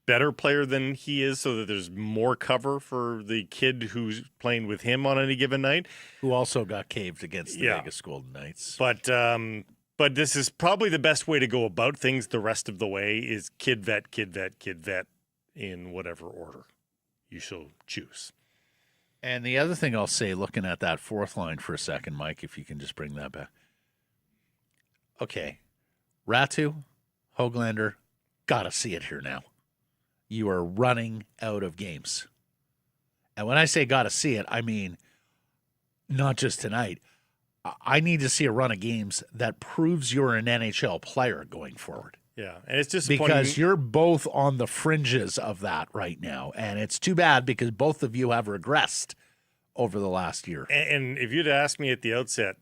better player than he is so that there's more cover for the kid who's playing with him on any given night. Who also got caved against the Vegas Golden Knights. But this is probably the best way to go about things the rest of the way is kid vet in whatever order you shall choose. And the other thing I'll say, looking at that 4th line for a second, Mike, if you can just bring that back. Okay, Ratu, Höglander, gotta see it here now. You are running out of games. And when I say gotta see it, I mean not just tonight. I need to see a run of games that proves you're an NHL player going forward. Yeah, and it's disappointing. Because you're both on the fringes of that right now. And it's too bad because both of you have regressed over the last year. And if you'd asked me at the outset,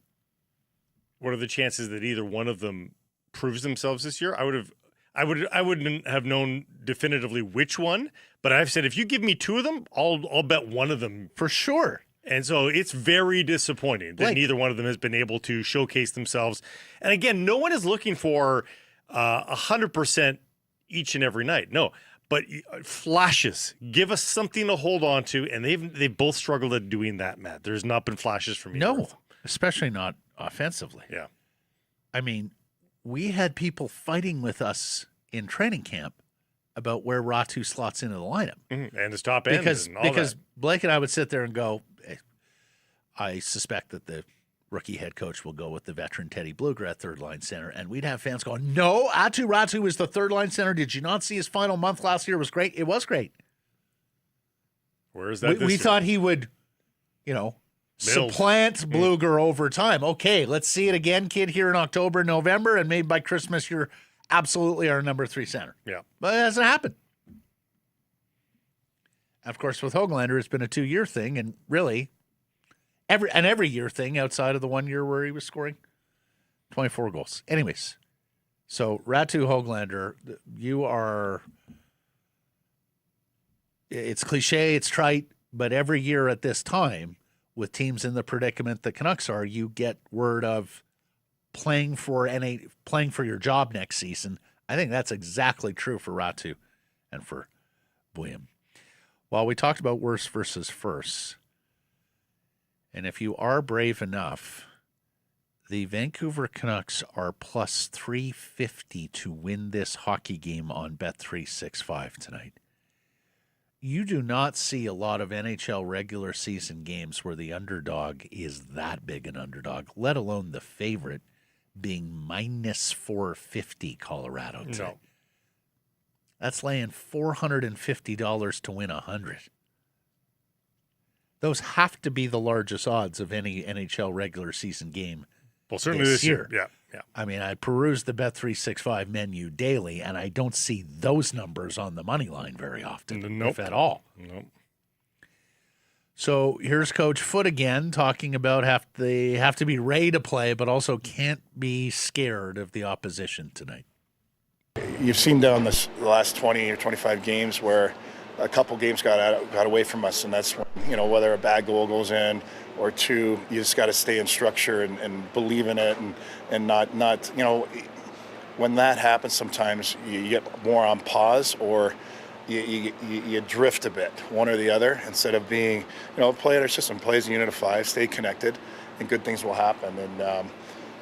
what are the chances that either one of them proves themselves this year? I wouldn't have known definitively which one, but I've said if you give me 2 of them, I'll bet one of them for sure. And so it's very disappointing that neither one of them has been able to showcase themselves. And again, no one is looking for 100% each and every night. No, but flashes. Give us something to hold on to, and they've both struggled at doing that, Matt. There's not been flashes from either of them. Especially not offensively. Yeah. I mean, we had people fighting with us in training camp about where Ratu slots into the lineup. And his top end Because and all because that. Blake and I would sit there and go, "Hey, I suspect that the rookie head coach will go with the veteran Teddy Bluger at third-line center." And we'd have fans going, "No, Aatu Ratu is the third-line center. Did you not see his final month last year? It was great." It was great. Where is that? We thought he would, Build. supplant Bluger over time. Okay, let's see it again, kid, here in October, November, and maybe by Christmas you're absolutely our number 3 center. Yeah. But it hasn't happened. Of course, with Höglander, it's been a 2-year thing, and really every year thing outside of the 1 year where he was scoring 24 goals. Anyways, so Ratu Höglander, you are. It's cliche, it's trite, but every year at this time, with teams in the predicament the Canucks are, you get word of playing for your job next season. I think that's exactly true for Ratu and for William. While we talked about worst versus first, and if you are brave enough, the Vancouver Canucks are plus 350 to win this hockey game on Bet365 tonight. You do not see a lot of NHL regular season games where the underdog is that big an underdog, let alone the favorite being minus 450 Colorado today. No. That's laying $450 to win 100. Those have to be the largest odds of any NHL regular season game. Well, certainly this year. Yeah. I mean, I peruse the Bet365 menu daily, and I don't see those numbers on the money line very often, if at all. Nope. So here's Coach Foote again talking about they have to be ready to play, but also can't be scared of the opposition tonight. You've seen down the last 20 or 25 games where a couple games got away from us, and that's when, whether a bad goal goes in or two, you just got to stay in structure and believe in it and not when that happens, sometimes you get more on pause or you drift a bit, one or the other, instead of being, play at our system, play as a unit of 5, stay connected, and good things will happen. And,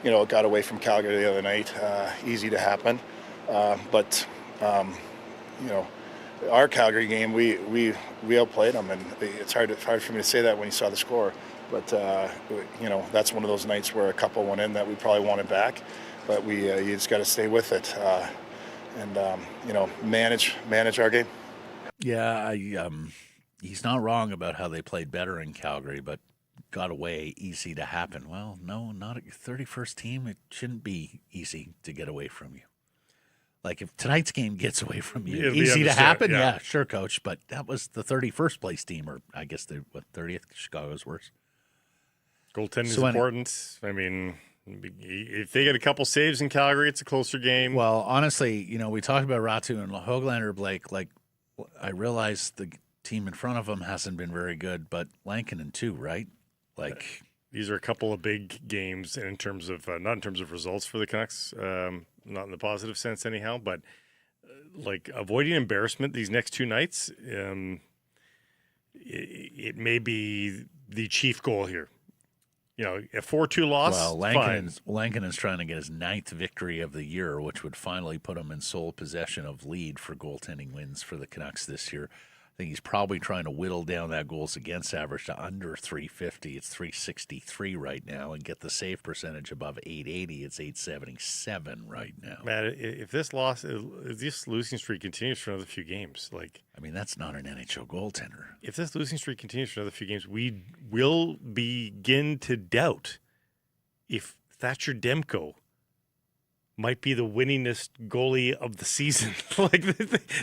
it got away from Calgary the other night, easy to happen. But our Calgary game, we outplayed them, and it's hard for me to say that when you saw the score. But that's one of those nights where a couple went in that we probably wanted back, but you just got to stay with it and manage our game. Yeah, he's not wrong about how they played better in Calgary, but got away easy to happen. Well, no, not at your 31st team. It shouldn't be easy to get away from you. Like if tonight's game gets away from you, easy to happen. Yeah, sure, Coach. But that was the 31st place team, or I guess the 30th. Chicago's worse. Goaltending is important. I mean, if they get a couple saves in Calgary, it's a closer game. Well, honestly, we talked about Ratu and Höglander, Blake. Like, I realize the team in front of them hasn't been very good, but Lankinen too, right? Like, these are a couple of big games, and in terms of not in terms of results for the Canucks, not in the positive sense anyhow, but like avoiding embarrassment these next two nights, it may be the chief goal here. A 4-2 loss. Well, Lankinen's trying to get his 9th victory of the year, which would finally put him in sole possession of lead for goaltending wins for the Canucks this year. I think he's probably trying to whittle down that goals against average to under 350. It's 363 right now, and get the save percentage above 880. It's 877 right now. Man, if this losing streak continues for another few games, that's not an NHL goaltender. If this losing streak continues for another few games, we will begin to doubt if Thatcher Demko might be the winningest goalie of the season.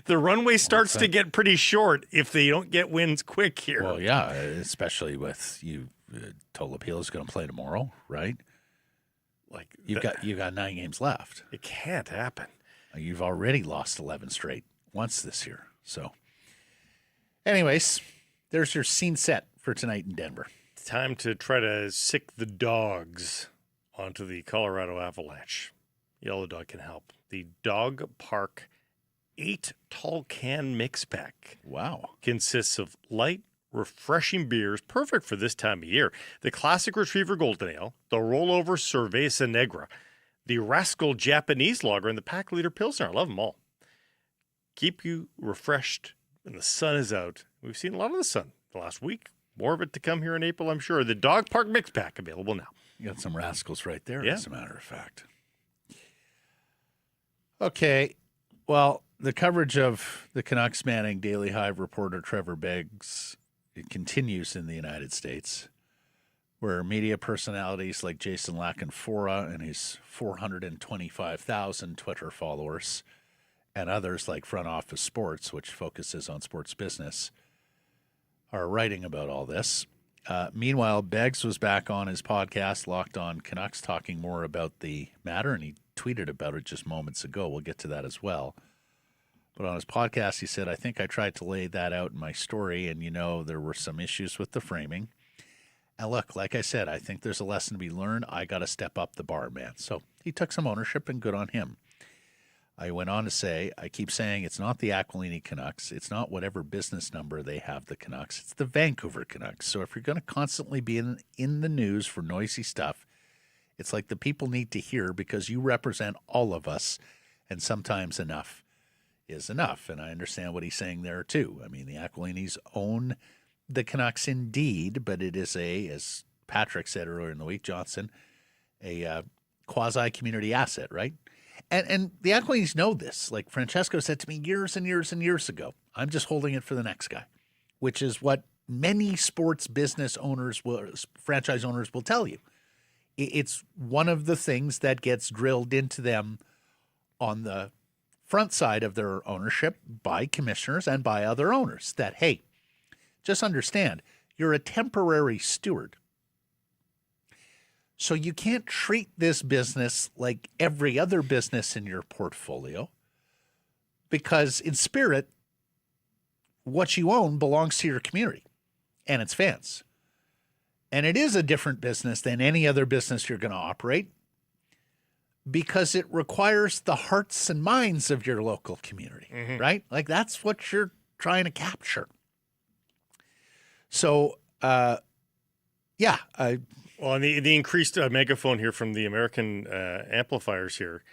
The runway starts to get pretty short if they don't get wins quick here. Well, yeah, especially with you. Tolopilo is going to play tomorrow, right? You got 9 games left. It can't happen. You've already lost 11 straight once this year. So, anyways, there's your scene set for tonight in Denver. Time to try to sick the dogs onto the Colorado Avalanche. Yellow Dog can help. The Dog Park 8 tall can mix pack. Wow. Consists of light, refreshing beers, perfect for this time of year. The Classic Retriever Golden Ale, the Rollover Cerveza Negra, the Rascal Japanese Lager, and the Pack Leader Pilsner. I love them all. Keep you refreshed when the sun is out. We've seen a lot of the sun the last week. More of it to come here in April, I'm sure. The Dog Park Mix Pack available now. You got some Rascals right there, Yeah. as a matter of fact. Okay, well, the coverage of the Canucks manning Daily Hive reporter Trevor Beggs, it continues in the United States, where media personalities like Jason Lackenfora and his 425,000 Twitter followers, and others like Front Office Sports, which focuses on sports business, are writing about all this. Meanwhile, Beggs was back on his podcast, Locked On Canucks, talking more about the matter, and he tweeted about it just moments ago. We'll get to that as well. But on his podcast, he said, I think I tried to lay that out in my story, and, there were some issues with the framing. And look, like I said, I think there's a lesson to be learned. I got to step up the bar, man. So he took some ownership, and good on him. I went on to say, I keep saying it's not the Aquilini Canucks. It's not whatever business number they have, the Canucks. It's the Vancouver Canucks. So if you're going to constantly be in the news for noisy stuff, it's like the people need to hear because you represent all of us, and sometimes enough is enough. And I understand what he's saying there, too. I mean, the Aquilinis own the Canucks indeed, but it is as Patrick said earlier in the week, Johnson, a quasi-community asset, right? And the Aquilinis know this. Like Francesco said to me years and years and years ago, I'm just holding it for the next guy, which is what many sports business owners, franchise owners will tell you. It's one of the things that gets drilled into them on the front side of their ownership by commissioners and by other owners that, hey, just understand, you're a temporary steward. So you can't treat this business like every other business in your portfolio because in spirit, what you own belongs to your community and its fans. And it is a different business than any other business you're going to operate because it requires the hearts and minds of your local community, right? Like that's what you're trying to capture. So, well, and the increased megaphone here from the American amplifiers here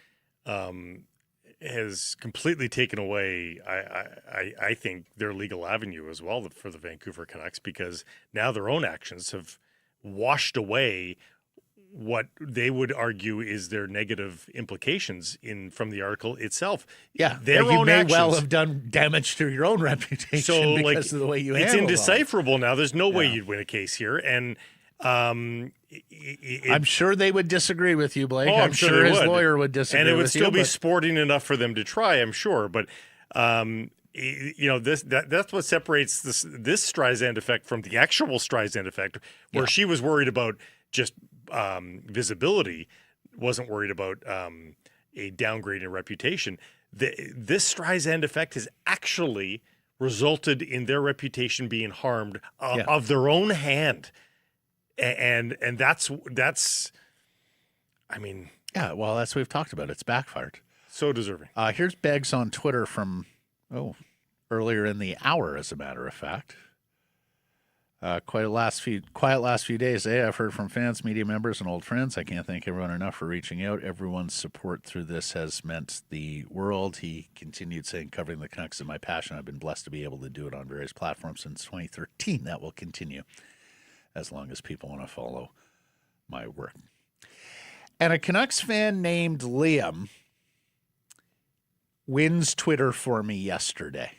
has completely taken away, I think, their legal avenue as well for the Vancouver Canucks because now their own actions have washed away what they would argue is their negative implications from the article itself. Yeah, their you own may actions, well have done damage to your own reputation because of the way you handle it. It's indecipherable now. There's no way you'd win a case here, and I'm sure they would disagree with you, Blake. Oh, I'm sure his lawyer would disagree with you. And it would still be sporting enough for them to try, I'm sure. But, that's what separates this Streisand effect from the actual Streisand effect, where she was worried about just visibility, wasn't worried about a downgrade in reputation. This Streisand effect has actually resulted in their reputation being harmed of their own hand. And that's I mean, yeah, well, that's what we've talked about. It's backfired. So deserving. Here's Beggs on Twitter from earlier in the hour, as a matter of fact. Quiet last few days. I've heard from fans, media members, and old friends. I can't thank everyone enough for reaching out. Everyone's support through this has meant the world. He continued saying, covering the Canucks is my passion. I've been blessed to be able to do it on various platforms since 2013. That will continue as long as people want to follow my work. And a Canucks fan named Liam wins Twitter for me yesterday.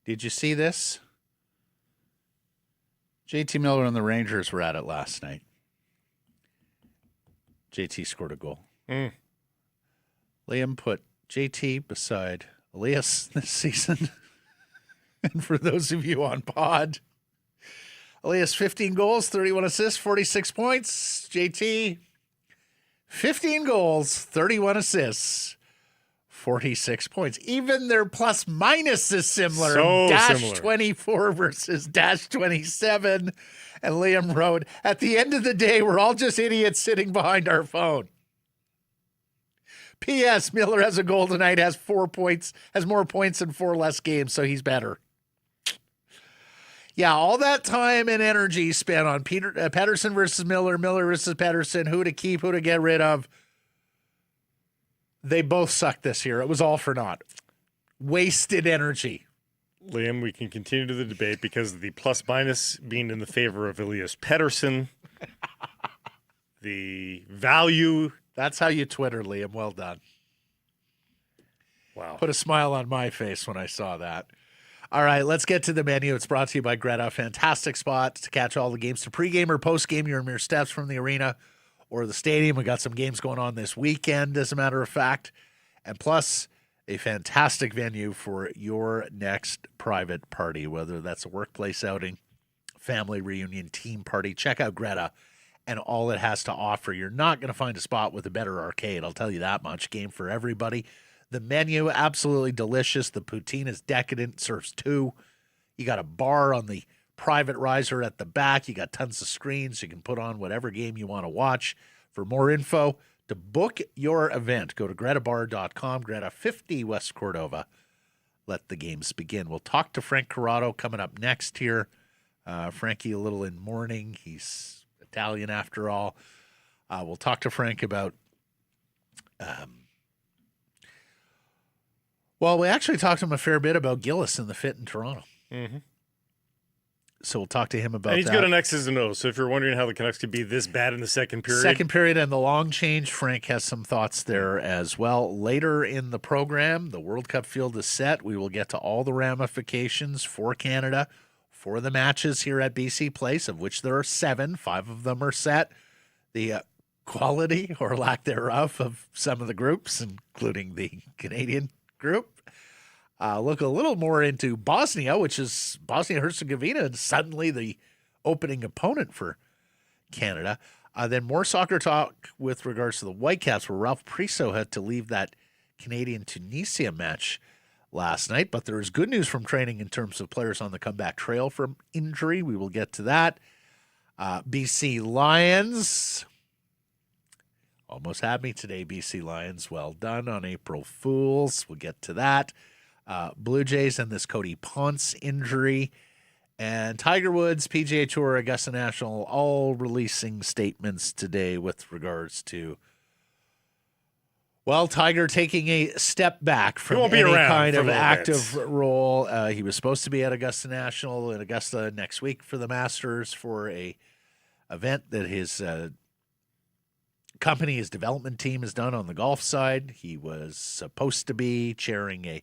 Did you see this? JT Miller and the Rangers were at it last night. JT scored a goal. Liam put JT beside Elias this season. And for those of you on pod, Elias 15 goals, 31 assists, 46 points. JT 15 goals, 31 assists, 46 points. Even their plus minus is similar. So dash similar. 24 versus dash 27. And Liam wrote, at the end of the day, we're all just idiots sitting behind our phone. P.S. Miller has a goal tonight, has 4 points, has more points in 4 less games, so he's better. Yeah, all that time and energy spent on Pettersson versus Miller, Miller versus Pettersson, who to keep, who to get rid of. They both sucked this year. It was all for naught. Wasted energy. Liam, we can continue to the debate because of the plus-minus being in the favor of Elias Pettersson. The value. That's how you Twitter, Liam. Well done. Wow. Put a smile on my face when I saw that. All right, let's get to the menu. It's brought to you by Greta. Fantastic spot to catch all the games. To pregame or postgame, you're mere steps from the arena or the stadium. We got some games going on this weekend, as a matter of fact. And plus, a fantastic venue for your next private party, whether that's a workplace outing, family reunion, team party. Check out Greta and all it has to offer. You're not going to find a spot with a better arcade, I'll tell you that much. Game for everybody. The menu, absolutely delicious. The poutine is decadent, serves two. You got a bar on the private riser at the back. You got tons of screens. You can put on whatever game you want to watch. For more info, to book your event, go to gretabar.com, Greta 50 West Cordova. Let the games begin. We'll talk to Frank Corrado coming up next here. Frankie a little in mourning. He's Italian after all. We'll talk to Frank about... Well, we actually talked to him a fair bit about Gillis and the fit in Toronto. Mm-hmm. So we'll talk to him about and he's that. good on X's and O's. So if you're wondering how the Canucks could be this bad in the second period. Second period and the long change, Frank has some thoughts there as well. Later in the program, the World Cup field is set. We will get to all the ramifications for Canada for the matches here at BC Place, of which there are 7. 5 of them are set. The quality or lack thereof of some of the groups, including the Canadian group. Look a little more into Bosnia, which is Bosnia-Herzegovina, and suddenly the opening opponent for Canada. Then more soccer talk with regards to the Whitecaps, where Ralph Priso had to leave that Canadian-Tunisia match last night. But there is good news from training in terms of players on the comeback trail from injury. We will get to that. BC Lions... Almost had me today, BC Lions. Well done on April Fools. We'll get to that. Blue Jays and this Cody Ponce injury. And Tiger Woods, PGA Tour, Augusta National, all releasing statements today with regards to, well, Tiger taking a step back from any kind of active role. He was supposed to be at Augusta National in Augusta next week for the Masters for a event that his company, his development team has done on the golf side. He was supposed to be chairing a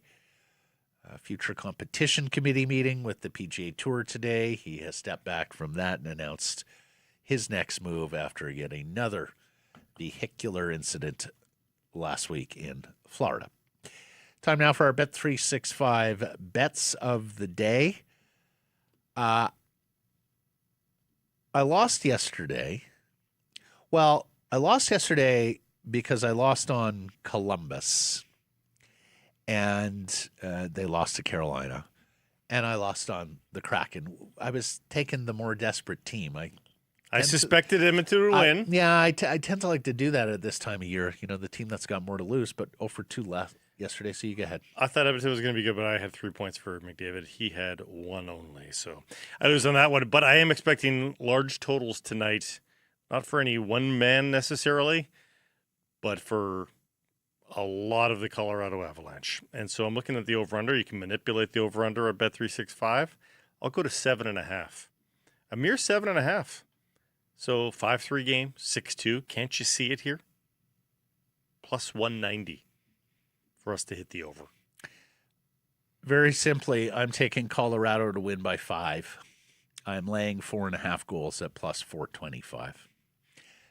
future competition committee meeting with the PGA Tour today. He has stepped back from that and announced his next move after yet another vehicular incident last week in Florida. Time now for our Bet365 bets of the day. I lost yesterday. Well, I lost yesterday because I lost on Columbus, and they lost to Carolina, and I lost on the Kraken. I was taking the more desperate team. I suspected Edmonton would win. I tend to like to do that at this time of year. You know, the team that's got more to lose, but 0 for 2 left yesterday, so you go ahead. I thought Edmonton was going to be good, but I had 3 points for McDavid. He had 1 only, so I lose on that one. But I am expecting large totals tonight. Not for any one man necessarily, but for a lot of the Colorado Avalanche. And so I'm looking at the over-under. You can manipulate the over-under at Bet365. I'll go to 7.5. A mere 7.5. So 5-3 game, 6-2. Can't you see it here? Plus 190 for us to hit the over. Very simply, I'm taking Colorado to win by 5. I'm laying 4.5 goals at plus 425.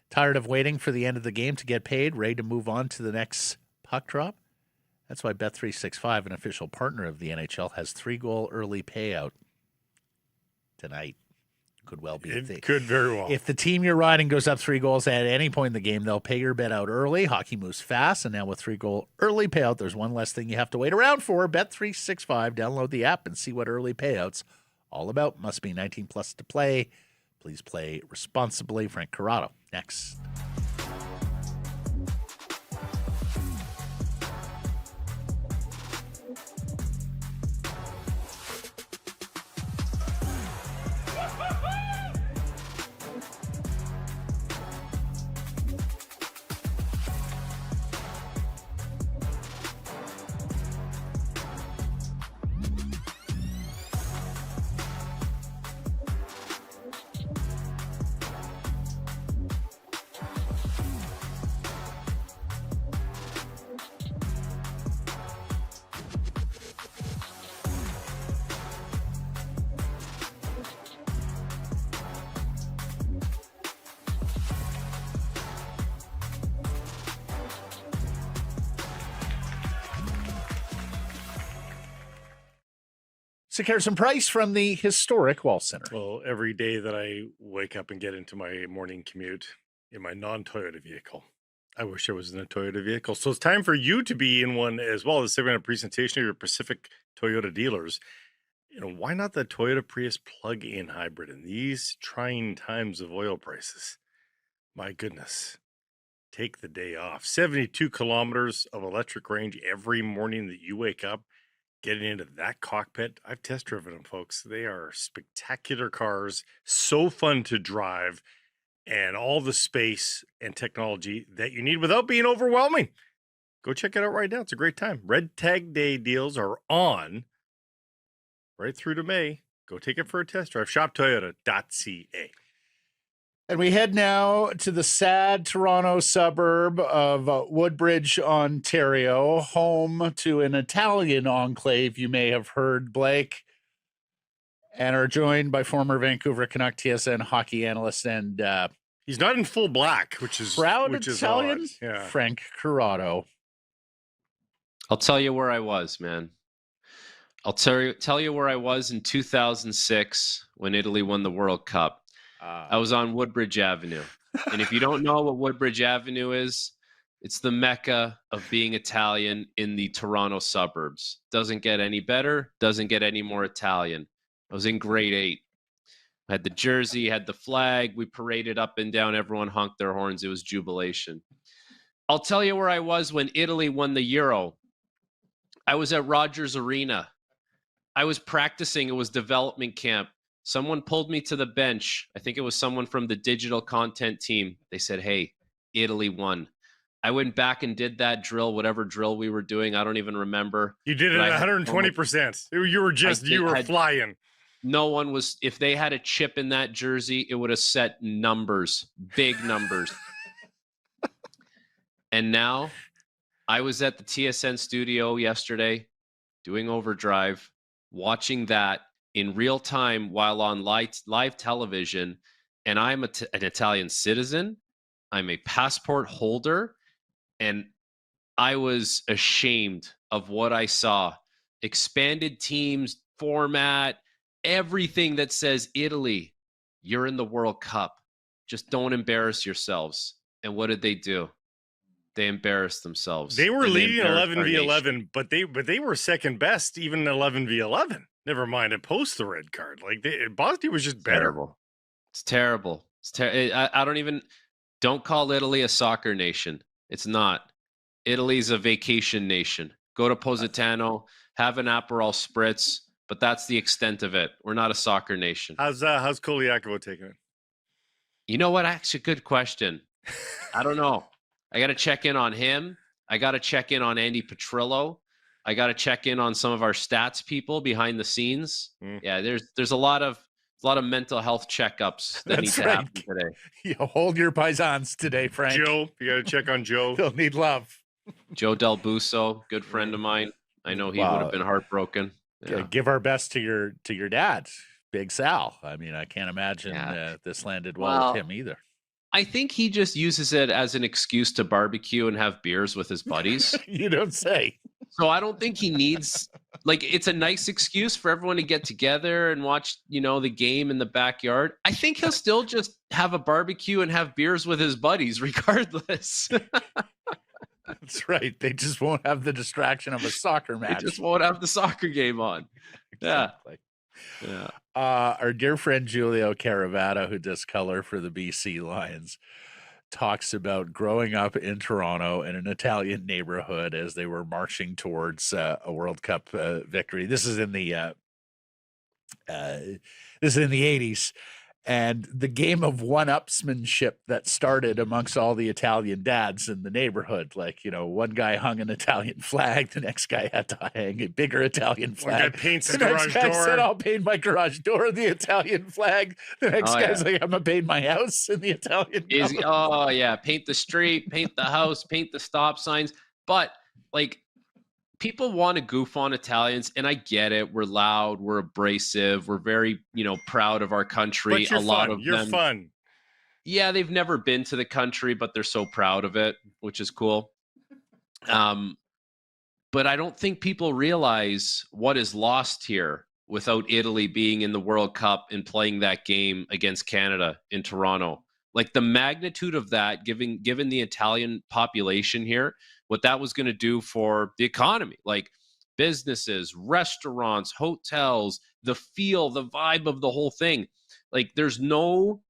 Tired of waiting for the end of the game to get paid, ready to move on to the next puck drop? That's why Bet365, an official partner of the NHL, has 3-goal early payout tonight. Could well be. It could very well. If the team you're riding goes up 3 goals at any point in the game, they'll pay your bet out early. Hockey moves fast, and now with 3-goal early payout, there's one less thing you have to wait around for. Bet365, download the app and see what early payouts all about. Must be 19 plus to play. Please play responsibly. Frank Corrado, next. Sekeres and Price from the historic Wall Center. Well, every day that I wake up and get into my morning commute in my non-Toyota vehicle, I wish I was in a Toyota vehicle. So it's time for you to be in one as well. This is a presentation of your Pacific Toyota dealers. Why not the Toyota Prius plug-in hybrid in these trying times of oil prices? My goodness. Take the day off. 72 kilometers of electric range every morning that you wake up. Getting into that cockpit, I've test driven them, folks. They are spectacular cars, so fun to drive, and all the space and technology that you need without being overwhelming. Go check it out right now. It's a great time. Red Tag Day deals are on right through to May. Go take it for a test drive. ShopToyota.ca. And we head now to the sad Toronto suburb of Woodbridge, Ontario, home to an Italian enclave you may have heard, Blake, and are joined by former Vancouver Canuck TSN hockey analyst and he's not in full black, which is proud which Italian, is odd. Yeah. Frank Corrado. I'll tell you where I was, man. I'll tell you where I was in 2006 when Italy won the World Cup. I was on Woodbridge Avenue. And if you don't know what Woodbridge Avenue is, it's the mecca of being Italian in the Toronto suburbs. Doesn't get any better, doesn't get any more Italian. I was in grade 8. I had the jersey, had the flag. We paraded up and down. Everyone honked their horns. It was jubilation. I'll tell you where I was when Italy won the Euro. I was at Rogers Arena. I was practicing. It was development camp. Someone pulled me to the bench. I think it was someone from the digital content team. They said, "Hey, Italy won." I went back and did that drill, whatever drill we were doing. I don't even remember. You did it at 120%. You were flying. No one was, if they had a chip in that jersey, it would have set numbers, big numbers. And now I was at the TSN studio yesterday doing Overdrive, watching that in real time while on live television. And I'm an Italian citizen. I'm a passport holder. And I was ashamed of what I saw. Expanded teams, format, everything that says Italy, you're in the World Cup. Just don't embarrass yourselves. And what did they do? They embarrassed themselves. They were leading 11v11, but they were second best, even 11v11. Never mind, it post the red card. Like Bosnia was just better. It's terrible. I don't even. Don't call Italy a soccer nation. It's not. Italy's a vacation nation. Go to Positano, have an Aperol Spritz, but that's the extent of it. We're not a soccer nation. How's Koliakovo taking it? You know what? Actually, good question. I don't know. I got to check in on him. I got to check in on Andy Petrillo. I got to check in on some of our stats people behind the scenes. Yeah, there's a lot of mental health checkups that need to happen today. You hold your paisans today, Frank. Joe, you got to check on Joe. They'll need love. Joe Del Busso, good friend of mine. I know he would have been heartbroken. Yeah. Give our best to your dad, Big Sal. I mean, I can't imagine this landed well with him either. I think he just uses it as an excuse to barbecue and have beers with his buddies. You don't say. So I don't think he needs, it's a nice excuse for everyone to get together and watch, the game in the backyard. I think he'll still just have a barbecue and have beers with his buddies regardless. That's right. They just won't have the distraction of a soccer match. They just won't have the soccer game on. Exactly. Yeah. Our dear friend Giulio Caravata, who does color for the BC Lions, talks about growing up in Toronto in an Italian neighborhood as they were marching towards a World Cup victory. This is in the 80s. And the game of one-upsmanship that started amongst all the Italian dads in the neighborhood. One guy hung an Italian flag. The next guy had to hang a bigger Italian flag. One guy paints his the garage next guy door. said, "I'll paint my garage door the Italian flag." The next guy's like, "I'm going to paint my house in the Italian color." Paint the street, paint the house, paint the stop signs. But, people want to goof on Italians, and I get it. We're loud, we're abrasive, we're very, proud of our country. But you're fun. Yeah, they've never been to the country, but they're so proud of it, which is cool. But I don't think people realize what is lost here without Italy being in the World Cup and playing that game against Canada in Toronto. Like the magnitude of that, given the Italian population here, what that was going to do for the economy, like businesses, restaurants, hotels, the feel, the vibe of the whole thing. Like there's no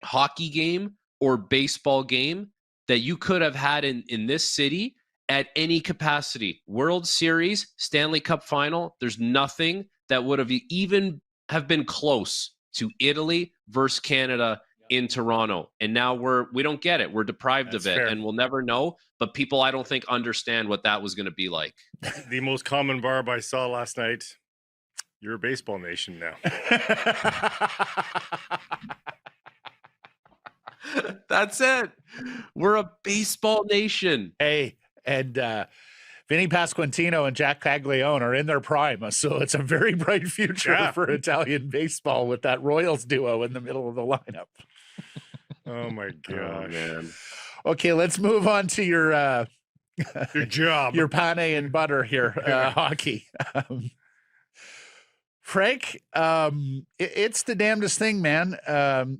hockey game or baseball game that you could have had in this city at any capacity. World Series, Stanley Cup final, there's nothing that would have even have been close to Italy versus Canada in Toronto. And now we don't get it. We're deprived That's of it, fair. and we'll never know. But people, I don't think, understand what that was going to be like. The most common barb I saw last night, you're a baseball nation now. That's it. We're a baseball nation. Hey, and Vinny Pasquantino and Jack Caglione are in their prime, so it's a very bright future for Italian baseball with that Royals duo in the middle of the lineup. Oh my gosh. Oh, man. Okay, let's move on to your job, your pane and butter here, hockey. Frank, it's the damnedest thing, man.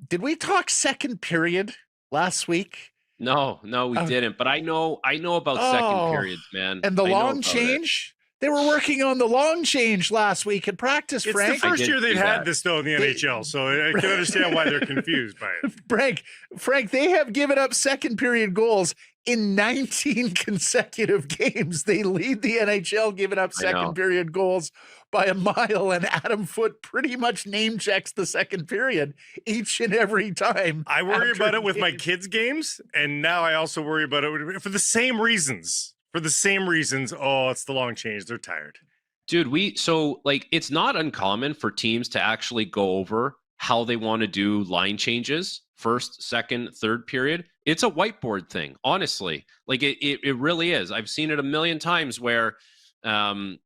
Did we talk second period last week? No, we didn't. But I know about second periods, man. And the long change. They were working on the long change last week in practice, Frank. It's the first year they've had this, though, in the NHL, so I can understand why they're confused by it. Frank, they have given up second period goals in 19 consecutive games. They lead the NHL giving up second period goals by a mile, and Adam Foote pretty much name checks the second period each and every time. I worry about it with my kids' games, and now I also worry about it for the same reasons. Oh, it's the long change. They're tired. Dude, it's not uncommon for teams to actually go over how they want to do line changes, first, second, third period. It's a whiteboard thing, honestly. Like it really is. I've seen it a million times where, we're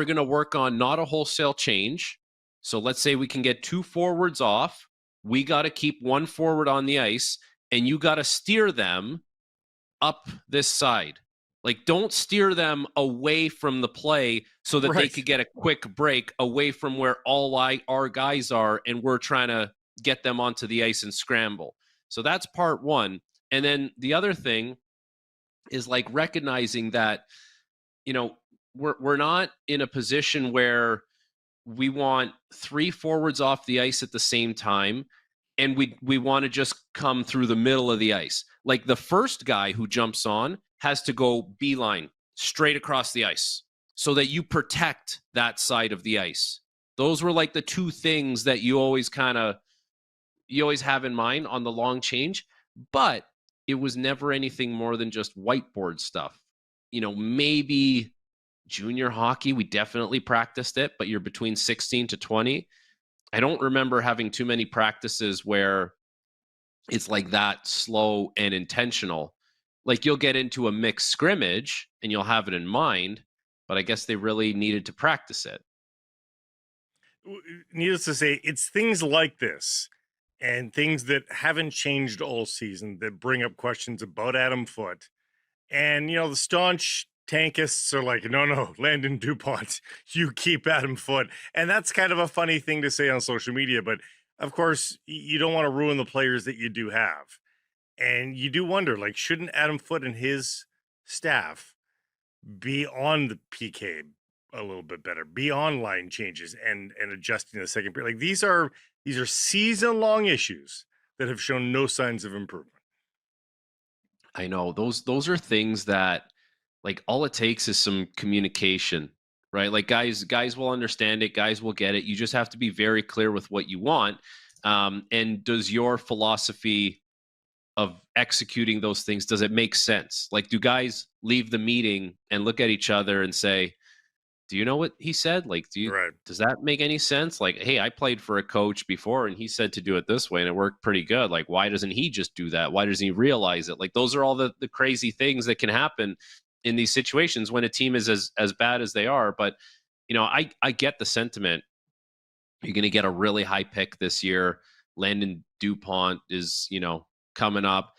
going to work on not a wholesale change. So let's say we can get 2 forwards off. We got to keep 1 forward on the ice, and you got to steer them up this side. Like, don't steer them away from the play so that they could get a quick break away from where all our guys are, and we're trying to get them onto the ice and scramble. So that's part one. And then the other thing is like recognizing that, we're not in a position where we want 3 forwards off the ice at the same time, and we want to just come through the middle of the ice. Like the first guy who jumps on has to go beeline straight across the ice so that you protect that side of the ice. Those were like the 2 things that you always have in mind on the long change, but it was never anything more than just whiteboard stuff. Maybe junior hockey, we definitely practiced it, but you're between 16 to 20. I don't remember having too many practices where it's like that slow and intentional. Like you'll get into a mixed scrimmage and you'll have it in mind, but I guess they really needed to practice it. Needless to say, it's things like this and things that haven't changed all season that bring up questions about Adam Foote. And, the staunch tankists are like, no, Landon DuPont, you keep Adam Foote. And that's kind of a funny thing to say on social media. But, of course, you don't want to ruin the players that you do have. And you do wonder, like, shouldn't Adam Foote and his staff be on the PK a little bit better, be on line changes and adjusting the second period? Like, these are season-long issues that have shown no signs of improvement. I know. Those are things that, like, all it takes is some communication, right? Like guys will understand it. Guys will get it. You just have to be very clear with what you want. And does your philosophy of executing those things, does it make sense? Like, do guys leave the meeting and look at each other and say, do you know what he said? Like, does that make any sense? Like, hey, I played for a coach before and he said to do it this way and it worked pretty good. Like, why doesn't he just do that? Why doesn't he realize it? Like, those are all the crazy things that can happen in these situations when a team is as bad as they are. But, I get the sentiment. You're going to get a really high pick this year. Landon DuPont is, coming up.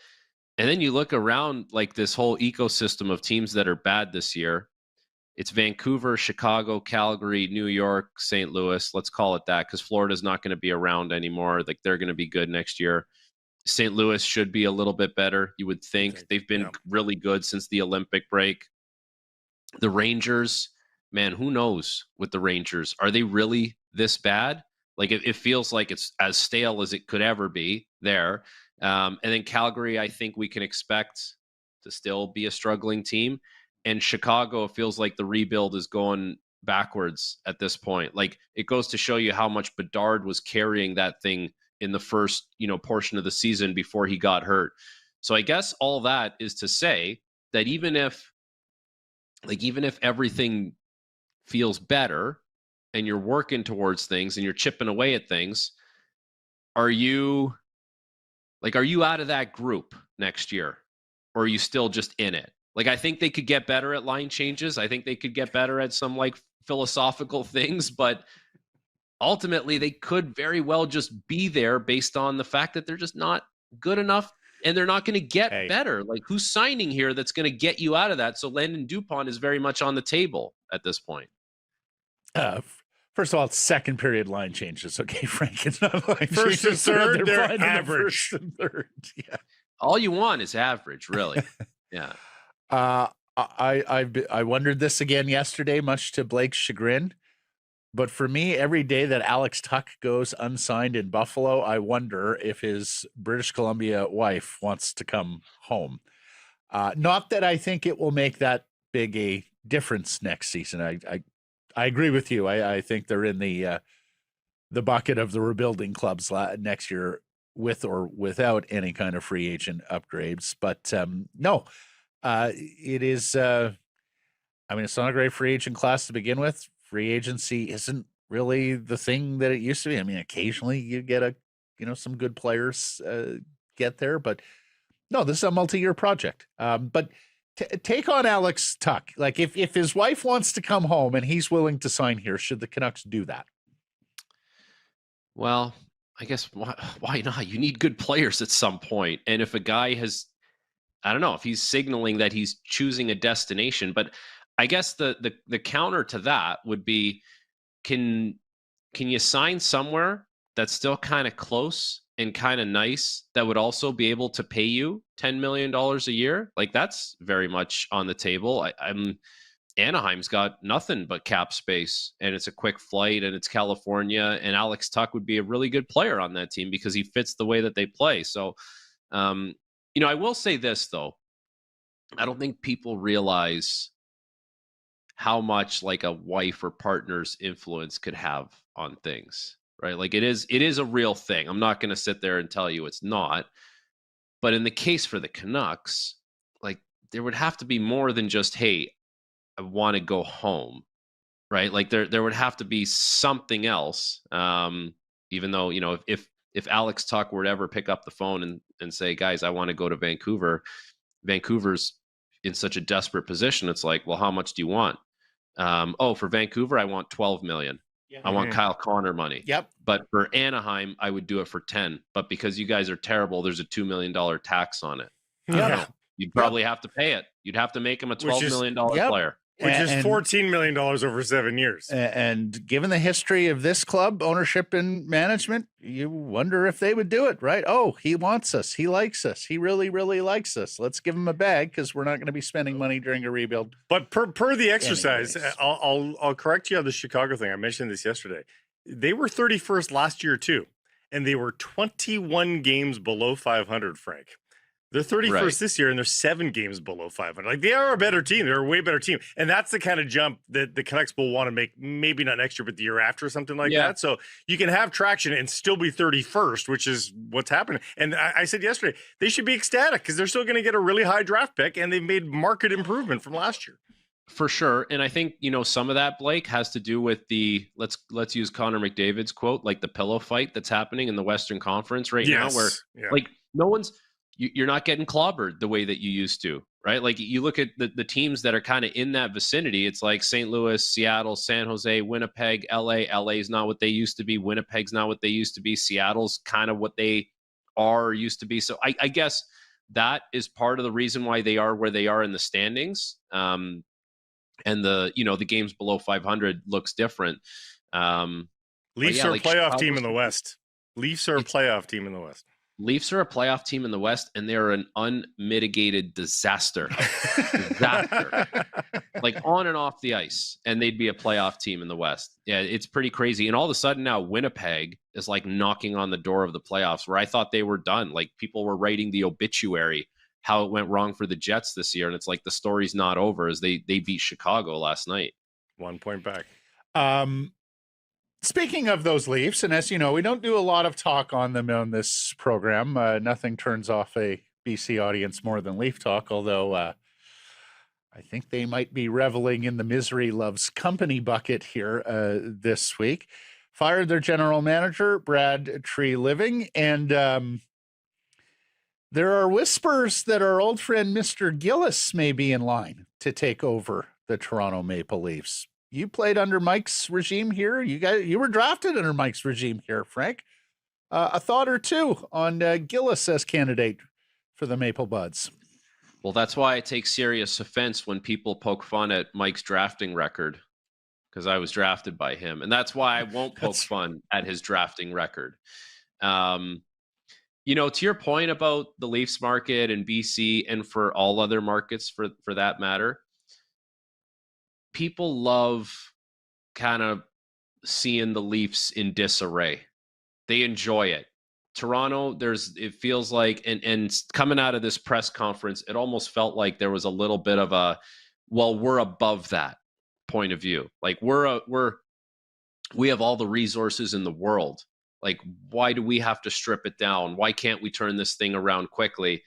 And then you look around like this whole ecosystem of teams that are bad this year. it's Vancouver, Chicago, Calgary, New York, St. Louis. Let's call it that, because Florida's not going to be around anymore. Like, they're going to be good next year. St. Louis should be a little bit better, you would think. They've been really good since the Olympic break. The Rangers, man, who knows with the Rangers? Are they really this bad? Like, it feels like it's as stale as it could ever be there. And then Calgary, I think we can expect to still be a struggling team. And Chicago, it feels like the rebuild is going backwards at this point. Like, it goes to show you how much Bedard was carrying that thing in the first, portion of the season before he got hurt. So I guess all that is to say that even if everything feels better and you're working towards things and you're chipping away at things, are you out of that group next year, or are you still just in it? Like, I think they could get better at line changes. I think they could get better at some philosophical things, but ultimately they could very well just be there based on the fact that they're just not good enough, and they're not going to get better. Like, who's signing here that's going to get you out of that? So Landon Dupont is very much on the table at this point. First of all, it's second period line changes. Okay, Frank, it's not line first changes. and third, they're average. First and third, yeah. All you want is average, really. Yeah. I wondered this again yesterday, much to Blake's chagrin. But for me, every day that Alex Tuch goes unsigned in Buffalo, I wonder if his British Columbia wife wants to come home. Not that I think it will make that big a difference next season. I agree with you. I think they're in the bucket of the rebuilding clubs next year, with or without any kind of free agent upgrades. But no, it is. It's not a great free agent class to begin with. Free agency isn't really the thing that it used to be. I mean, occasionally you get some good players get there, but no, this is a multi-year project. But take on Alex Tuch. Like, if his wife wants to come home and he's willing to sign here, should the Canucks do that? Well, I guess why not? You need good players at some point. And if a guy I don't know if he's signaling that he's choosing a destination, but I guess the counter to that would be, can you sign somewhere that's still kind of close and kind of nice that would also be able to pay you $10 million a year? Like, that's very much on the table. Anaheim's got nothing but cap space, and it's a quick flight, and it's California, and Alex Tuch would be a really good player on that team because he fits the way that they play. So, I will say this, though. I don't think people realize how much like a wife or partner's influence could have on things, right? Like, it is a real thing. I'm not going to sit there and tell you it's not. But in the case for the Canucks, like, there would have to be more than just, hey, I want to go home, right? Like, there would have to be something else. Even though, if Alex Tuch were to ever pick up the phone and say, guys, I want to go to Vancouver, Vancouver's in such a desperate position. It's like, well, how much do you want? For Vancouver, I want $12 million. Yeah. I want Kyle Connor money. Yep. But for Anaheim, I would do it for 10. But because you guys are terrible, there's a $2 million tax on it. Yeah. You'd probably have to pay it. You'd have to make him a $12 million player. Which is $14 million over 7 years. And given the history of this club, ownership and management, you wonder if they would do it, right? Oh, he wants us. He likes us. He really, really likes us. Let's give him a bag because we're not going to be spending money during a rebuild. But per the exercise, I'll correct you on the Chicago thing. I mentioned this yesterday. They were 31st last year too, and they were 21 games below 500, Frank. They're 31st this year, and they're 7 games below 500. Like, they are a better team. They're a way better team. And that's the kind of jump that the Canucks will want to make, maybe not next year, but the year after or something like that. So you can have traction and still be 31st, which is what's happening. And I said yesterday, they should be ecstatic because they're still going to get a really high draft pick, and they've made market improvement from last year. For sure. And I think, some of that, Blake, has to do with the, let's use Connor McDavid's quote, like the pillow fight that's happening in the Western Conference right now, where like no one's, you're not getting clobbered the way that you used to, right? Like, you look at the teams that are kind of in that vicinity. It's like St. Louis, Seattle, San Jose, Winnipeg, LA. LA is not what they used to be. Winnipeg's not what they used to be. Seattle's kind of what they are or used to be. So I guess that is part of the reason why they are where they are in the standings. and the games below 500 looks different. Leafs are a playoff team in the West. Leafs are a playoff team in the West. Leafs are a playoff team in the West, and they're an unmitigated disaster. Like on and off the ice, and they'd be a playoff team in the West. Yeah, it's pretty crazy. And all of a sudden now Winnipeg is like knocking on the door of the playoffs, where I thought they were done. Like people were writing the obituary how it went wrong for the Jets this year, and it's like the story's not over as they beat Chicago last night. 1 point back. Speaking of those Leafs, and as you know, we don't do a lot of talk on them on this program. Nothing turns off a BC audience more than Leaf talk, although I think they might be reveling in the misery loves company bucket here this week. Fired their general manager, Brad Treliving, and there are whispers that our old friend Mr. Gillis may be in line to take over the Toronto Maple Leafs. You played under Mike's regime here. You were drafted under Mike's regime here, Frank. A thought or two on Gillis as candidate for the Maple Buds. Well, that's why I take serious offense when people poke fun at Mike's drafting record, because I was drafted by him. And that's why I won't poke fun at his drafting record. To your point about the Leafs market and BC, and for all other markets for that matter, people love kind of seeing the Leafs in disarray. They enjoy it. Toronto, it feels like, and coming out of this press conference, it almost felt like there was a little bit of we're above that point of view. Like we have all the resources in the world. Like, why do we have to strip it down? Why can't we turn this thing around quickly?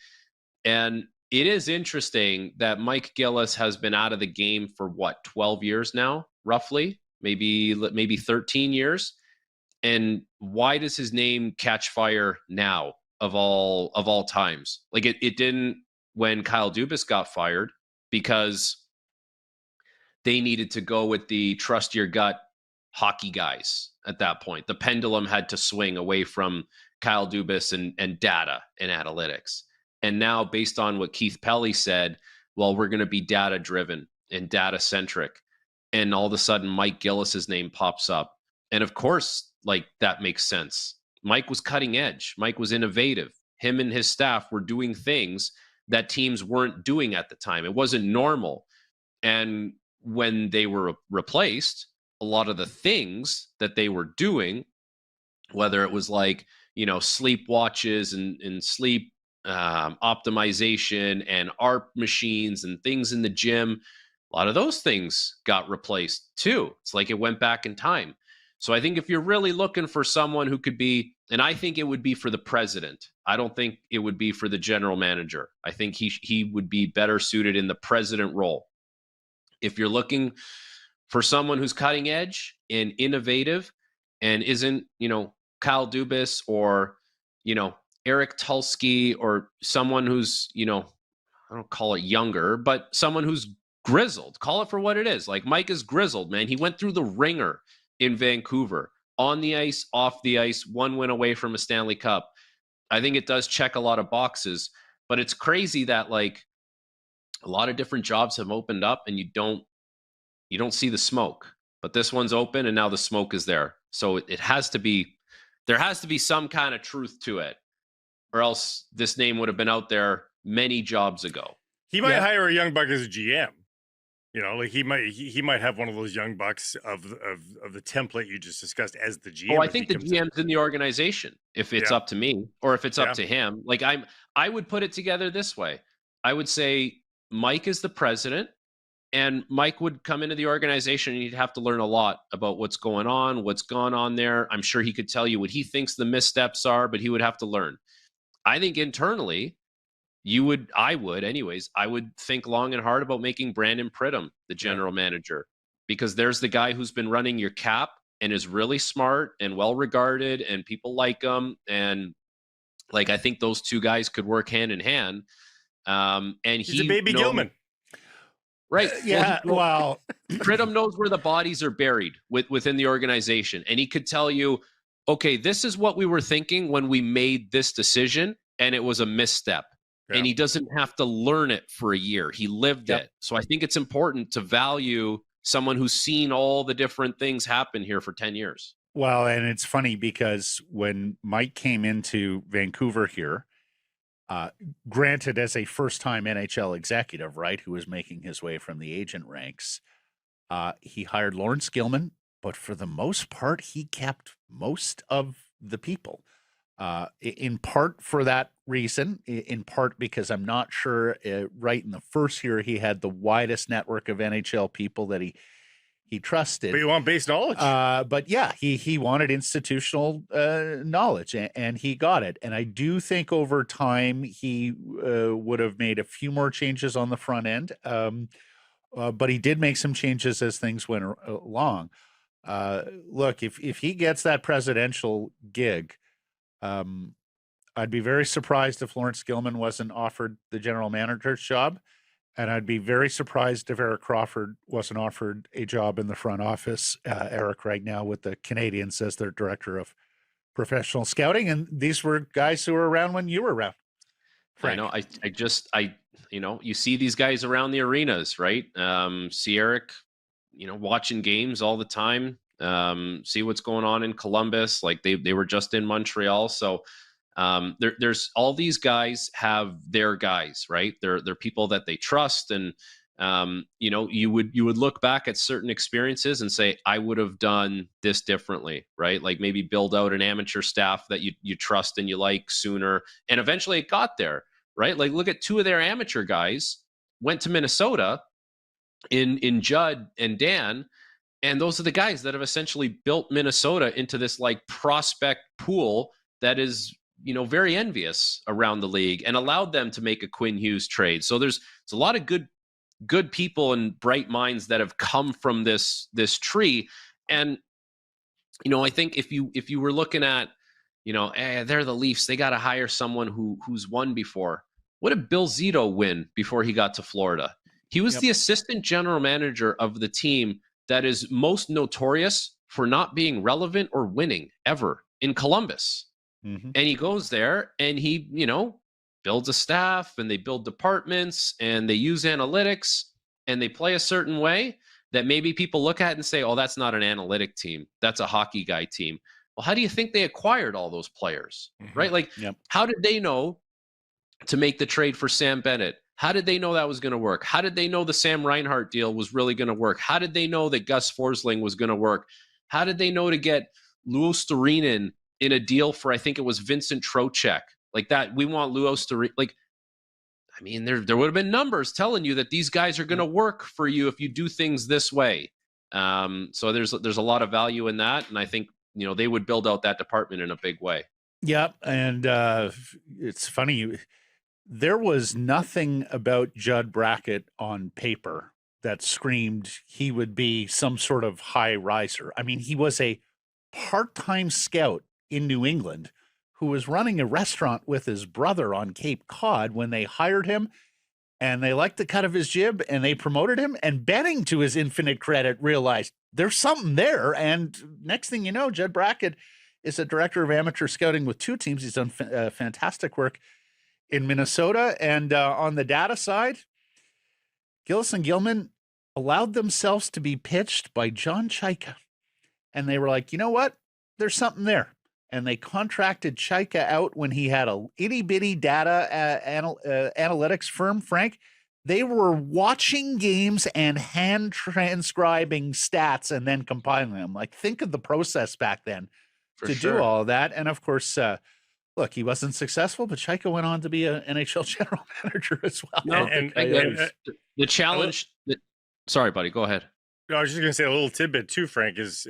And it is interesting that Mike Gillis has been out of the game for 12 years now, roughly, maybe 13 years. And why does his name catch fire now of all times? Like it didn't when Kyle Dubas got fired, because they needed to go with the trust your gut hockey guys at that point. The pendulum had to swing away from Kyle Dubas and data and analytics. And now, based on what Keith Pelly said, well, we're going to be data driven and data centric. And all of a sudden, Mike Gillis's name pops up. And of course, like, that makes sense. Mike was cutting edge. Mike was innovative. Him and his staff were doing things that teams weren't doing at the time. It wasn't normal. And when they were replaced, a lot of the things that they were doing, whether it was like, sleep watches and sleep optimization and ARP machines and things in the gym, a lot of those things got replaced too. It's like it went back in time. So I think if you're really looking for someone who could be, and I think it would be for the president, I don't think it would be for the general manager. I think he would be better suited in the president role. If you're looking for someone who's cutting edge and innovative and isn't, Kyle Dubas or, Eric Tulsky, or someone who's, I don't call it younger, but someone who's grizzled, call it for what it is. Like, Mike is grizzled, man. He went through the ringer in Vancouver, on the ice, off the ice, one win away from a Stanley Cup. I think it does check a lot of boxes, but it's crazy that, like, a lot of different jobs have opened up and you don't see the smoke, but this one's open and now the smoke is there. So there has to be some kind of truth to it, or else this name would have been out there many jobs ago. He might hire a young buck as a GM. Like he might have one of those young bucks of the template you just discussed as the GM. Oh, I think the GM's in the organization, if it's up to me, or if it's up to him. Like, I would put it together this way. I would say Mike is the president, and Mike would come into the organization and he'd have to learn a lot about what's going on, what's gone on there. I'm sure he could tell you what he thinks the missteps are, but he would have to learn. I think internally, I would think long and hard about making Brandon Pridham the general manager, because there's the guy who's been running your cap and is really smart and well regarded and people like him. And, like, I think those two guys could work hand in hand. And he's a baby Gilman. Right. Yeah. Well, Pridham knows where the bodies are buried within the organization. And he could tell you, okay, this is what we were thinking when we made this decision, and it was a misstep. and he doesn't have to learn it for a year. He lived it. So I think it's important to value someone who's seen all the different things happen here for 10 years. Well, and it's funny because when Mike came into Vancouver here, granted as a first-time NHL executive, right, who was making his way from the agent ranks, he hired Lawrence Gilman, but for the most part, he kept most of the people. In part for that reason, in part because I'm not sure right in the first year he had the widest network of NHL people that he trusted. But you want base knowledge. But yeah, he wanted institutional knowledge, and he got it. And I do think over time he would have made a few more changes on the front end. But he did make some changes as things went along. Look, if he gets that presidential gig, I'd be very surprised if Lawrence Gilman wasn't offered the general manager's job. And I'd be very surprised if Eric Crawford wasn't offered a job in the front office. Eric right now with the Canadians as their director of professional scouting. And these were guys who were around when you were around. Frank. I know. You see these guys around the arenas, right? See Eric, watching games all the time. See what's going on in Columbus. Like they were just in Montreal. So there's all these guys have their guys, right? They're people that they trust. And, you would look back at certain experiences and say, I would have done this differently, right? Like maybe build out an amateur staff that you trust and you like sooner. And eventually it got there, right? Like look at two of their amateur guys went to Minnesota in Judd and Dan. And those are the guys that have essentially built Minnesota into this like prospect pool that is, very envious around the league and allowed them to make a Quinn Hughes trade. So there's a lot of good people and bright minds that have come from this tree. And, I think if you were looking at, they're the Leafs, they got to hire someone who's won before. What did Bill Zito win before he got to Florida? He was the assistant general manager of the team that is most notorious for not being relevant or winning ever in Columbus. Mm-hmm. And he goes there and he, builds a staff and they build departments and they use analytics and they play a certain way that maybe people look at and say, oh, that's not an analytic team. That's a hockey guy team. Well, how do you think they acquired all those players, right? Like, how did they know to make the trade for Sam Bennett? How did they know that was going to work? How did they know the Sam Reinhart deal was really going to work? How did they know that Gus Forsling was going to work? How did they know to get Luo Storinen in a deal for, I think it was Vincent Trocheck? Like that, we want Luo Storinen. Like, I mean, there would have been numbers telling you that these guys are going to work for you if you do things this way. So there's a lot of value in that. And I think, they would build out that department in a big way. Yeah. And it's funny. There was nothing about Judd Brackett on paper that screamed he would be some sort of high riser. I mean, he was a part-time scout in New England who was running a restaurant with his brother on Cape Cod when they hired him, and they liked the cut of his jib and they promoted him. And Benning, to his infinite credit, realized there's something there. And next thing you know, Judd Brackett is a director of amateur scouting with two teams. He's done fantastic work in Minnesota. And on the data side, Gillis and Gilman allowed themselves to be pitched by John Chaika. And they were like, you know what? There's something there. And they contracted Chaika out when he had a itty-bitty data analytics firm, Frank. They were watching games and hand transcribing stats and then compiling them. Like, think of the process back then to do all of that. And, of course, look, he wasn't successful, but Chaika went on to be an NHL general manager as well. No, and the challenge sorry, buddy, go ahead. No, I was just going to say a little tidbit too, Frank, is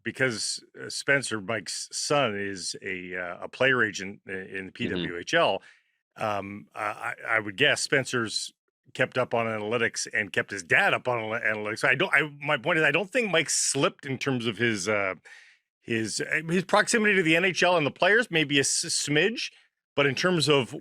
because Spencer, Mike's son, is a player agent in the PWHL. I would guess Spencer's kept up on analytics and kept his dad up on analytics. My point is, I don't think Mike slipped in terms of his proximity to the NHL and the players, maybe a smidge. But in terms of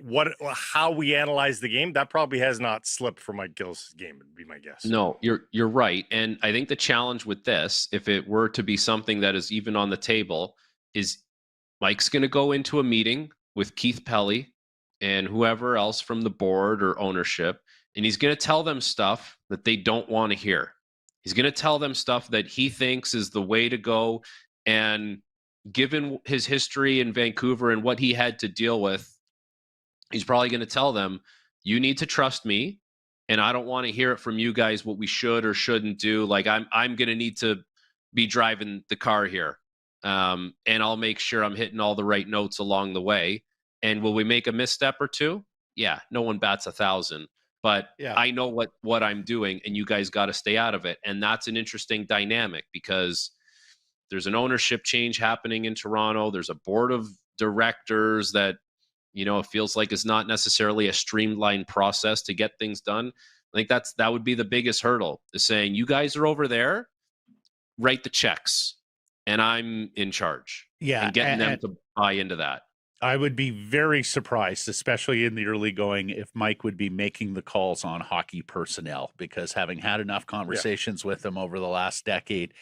how we analyze the game, that probably has not slipped for Mike Gillis' game, would be my guess. No, you're right. And I think the challenge with this, if it were to be something that is even on the table, is Mike's going to go into a meeting with Keith Pelly and whoever else from the board or ownership, and he's going to tell them stuff that they don't want to hear. He's going to tell them stuff that he thinks is the way to go. And given his history in Vancouver and what he had to deal with, he's probably going to tell them, you need to trust me, and I don't want to hear it from you guys what we should or shouldn't do. Like, I'm going to need to be driving the car here, and I'll make sure I'm hitting all the right notes along the way. And will we make a misstep or two? Yeah, no one bats 1,000. But Yeah. I know what I'm doing, and you guys got to stay out of it. And that's an interesting dynamic because there's an ownership change happening in Toronto. There's a board of directors that, it feels like is not necessarily a streamlined process to get things done. I think that would be the biggest hurdle, is saying, you guys are over there, write the checks, and I'm in charge. Yeah, and getting them to buy into that. I would be very surprised, especially in the early going, if Mike would be making the calls on hockey personnel, because having had enough conversations with him over the last decade,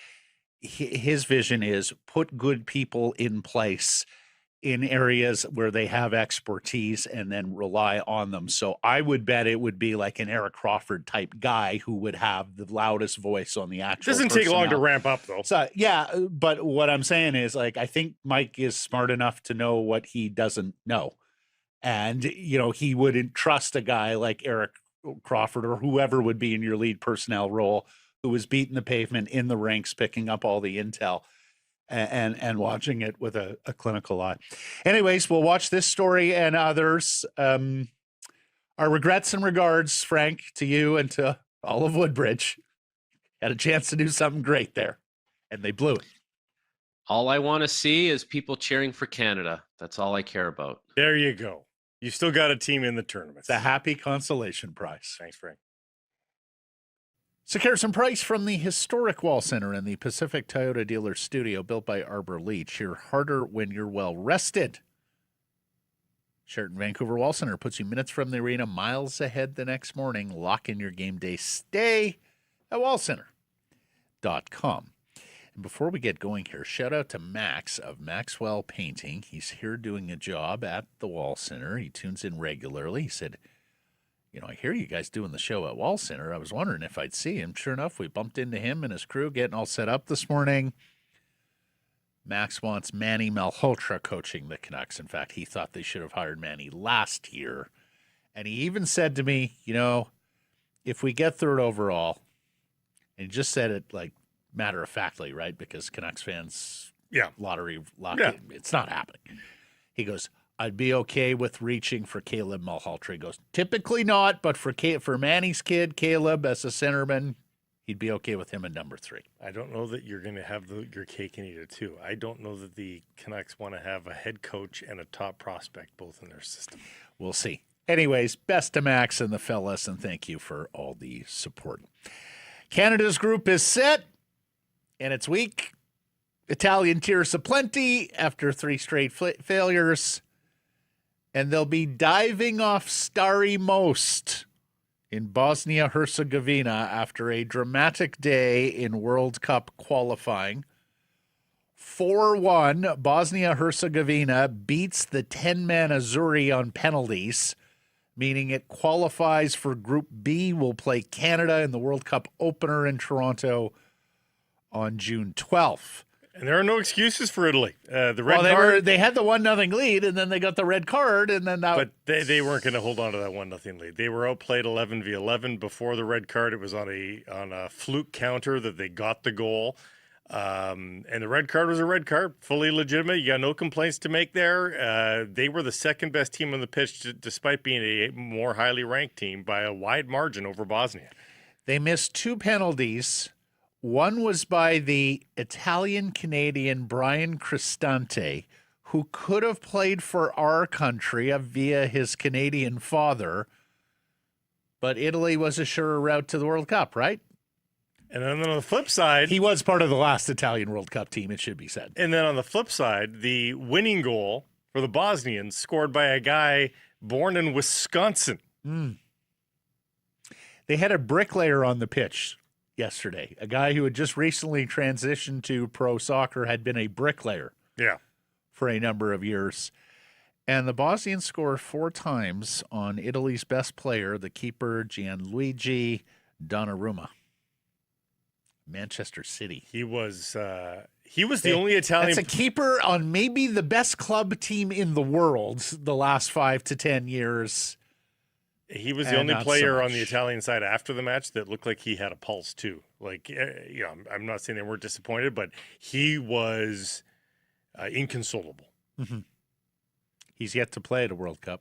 his vision is put good people in place in areas where they have expertise and then rely on them. So I would bet it would be like an Eric Crawford type guy who would have the loudest voice on the actual Doesn't take long to ramp up, though. So, yeah, but what I'm saying is, like, I think Mike is smart enough to know what he doesn't know. And, he wouldn't trust a guy like Eric Crawford or whoever would be in your lead personnel role who was beating the pavement in the ranks, picking up all the intel and watching it with a clinical eye. Anyways, we'll watch this story and others. Our regrets and regards, Frank, to you and to all of Woodbridge. Had a chance to do something great there, and they blew it. All I want to see is people cheering for Canada. That's all I care about. There you go. You still got a team in the tournament. It's a happy consolation prize. Thanks, Frank. Sekeres and Price from the historic Wall Center in the Pacific Toyota Dealer Studio, built by Arbor Leach. You're harder when you're well rested. Sheraton Vancouver Wall Center puts you minutes from the arena, miles ahead the next morning. Lock in your game day stay at wallcenter.com. And before we get going here, shout out to Max of Maxwell Painting. He's here doing a job at the Wall Center. He tunes in regularly. He said, I hear you guys doing the show at Wall Center. I was wondering if I'd see him. Sure enough, we bumped into him and his crew getting all set up this morning. Max wants Manny Malhotra coaching the Canucks. In fact, he thought they should have hired Manny last year. And he even said to me, if we get third overall, and he just said it like matter-of-factly, right? Because Canucks fans, lottery, it's not happening. He goes, I'd be okay with reaching for Caleb Malhotra. He goes, typically not, but for Manny's kid, Caleb, as a centerman, he'd be okay with him at number 3. I don't know that you're going to have your cake and eat it too. I don't know that the Canucks want to have a head coach and a top prospect both in their system. We'll see. Anyways, best to Max and the fellas, and thank you for all the support. Canada's group is set, and it's weak. Italian tears aplenty after 3 straight failures. And they'll be diving off Starry Most in Bosnia-Herzegovina after a dramatic day in World Cup qualifying. 4-1, Bosnia-Herzegovina beats the 10-man Azzurri on penalties, meaning it qualifies for Group B. Will play Canada in the World Cup opener in Toronto on June 12th. And there are no excuses for Italy. The red card. They had the 1-0 lead, and then they got the red card, and then that. But they weren't going to hold on to that 1-0 lead. They were outplayed 11v11 before the red card. It was on a fluke counter that they got the goal, and the red card was a red card, fully legitimate. You got no complaints to make there. They were the second best team on the pitch, despite being a more highly ranked team by a wide margin over Bosnia. They missed 2 penalties. One was by the Italian-Canadian Brian Cristante, who could have played for our country via his Canadian father, but Italy was a surer route to the World Cup, right? And then on the flip side... He was part of the last Italian World Cup team, it should be said. And then on the flip side, the winning goal for the Bosnians scored by a guy born in Wisconsin. They had a bricklayer on the pitch yesterday. A guy who had just recently transitioned to pro soccer, had been a bricklayer for a number of years. And the Bosnians score 4 times on Italy's best player, the keeper Gianluigi Donnarumma. Manchester City. He was the only Italian. That's a keeper on maybe the best club team in the world the last 5 to 10 years. He was the only player on the Italian side after the match that looked like he had a pulse too. Like, you know, I'm not saying they weren't disappointed, but he was inconsolable. Mm-hmm. He's yet to play at a World Cup.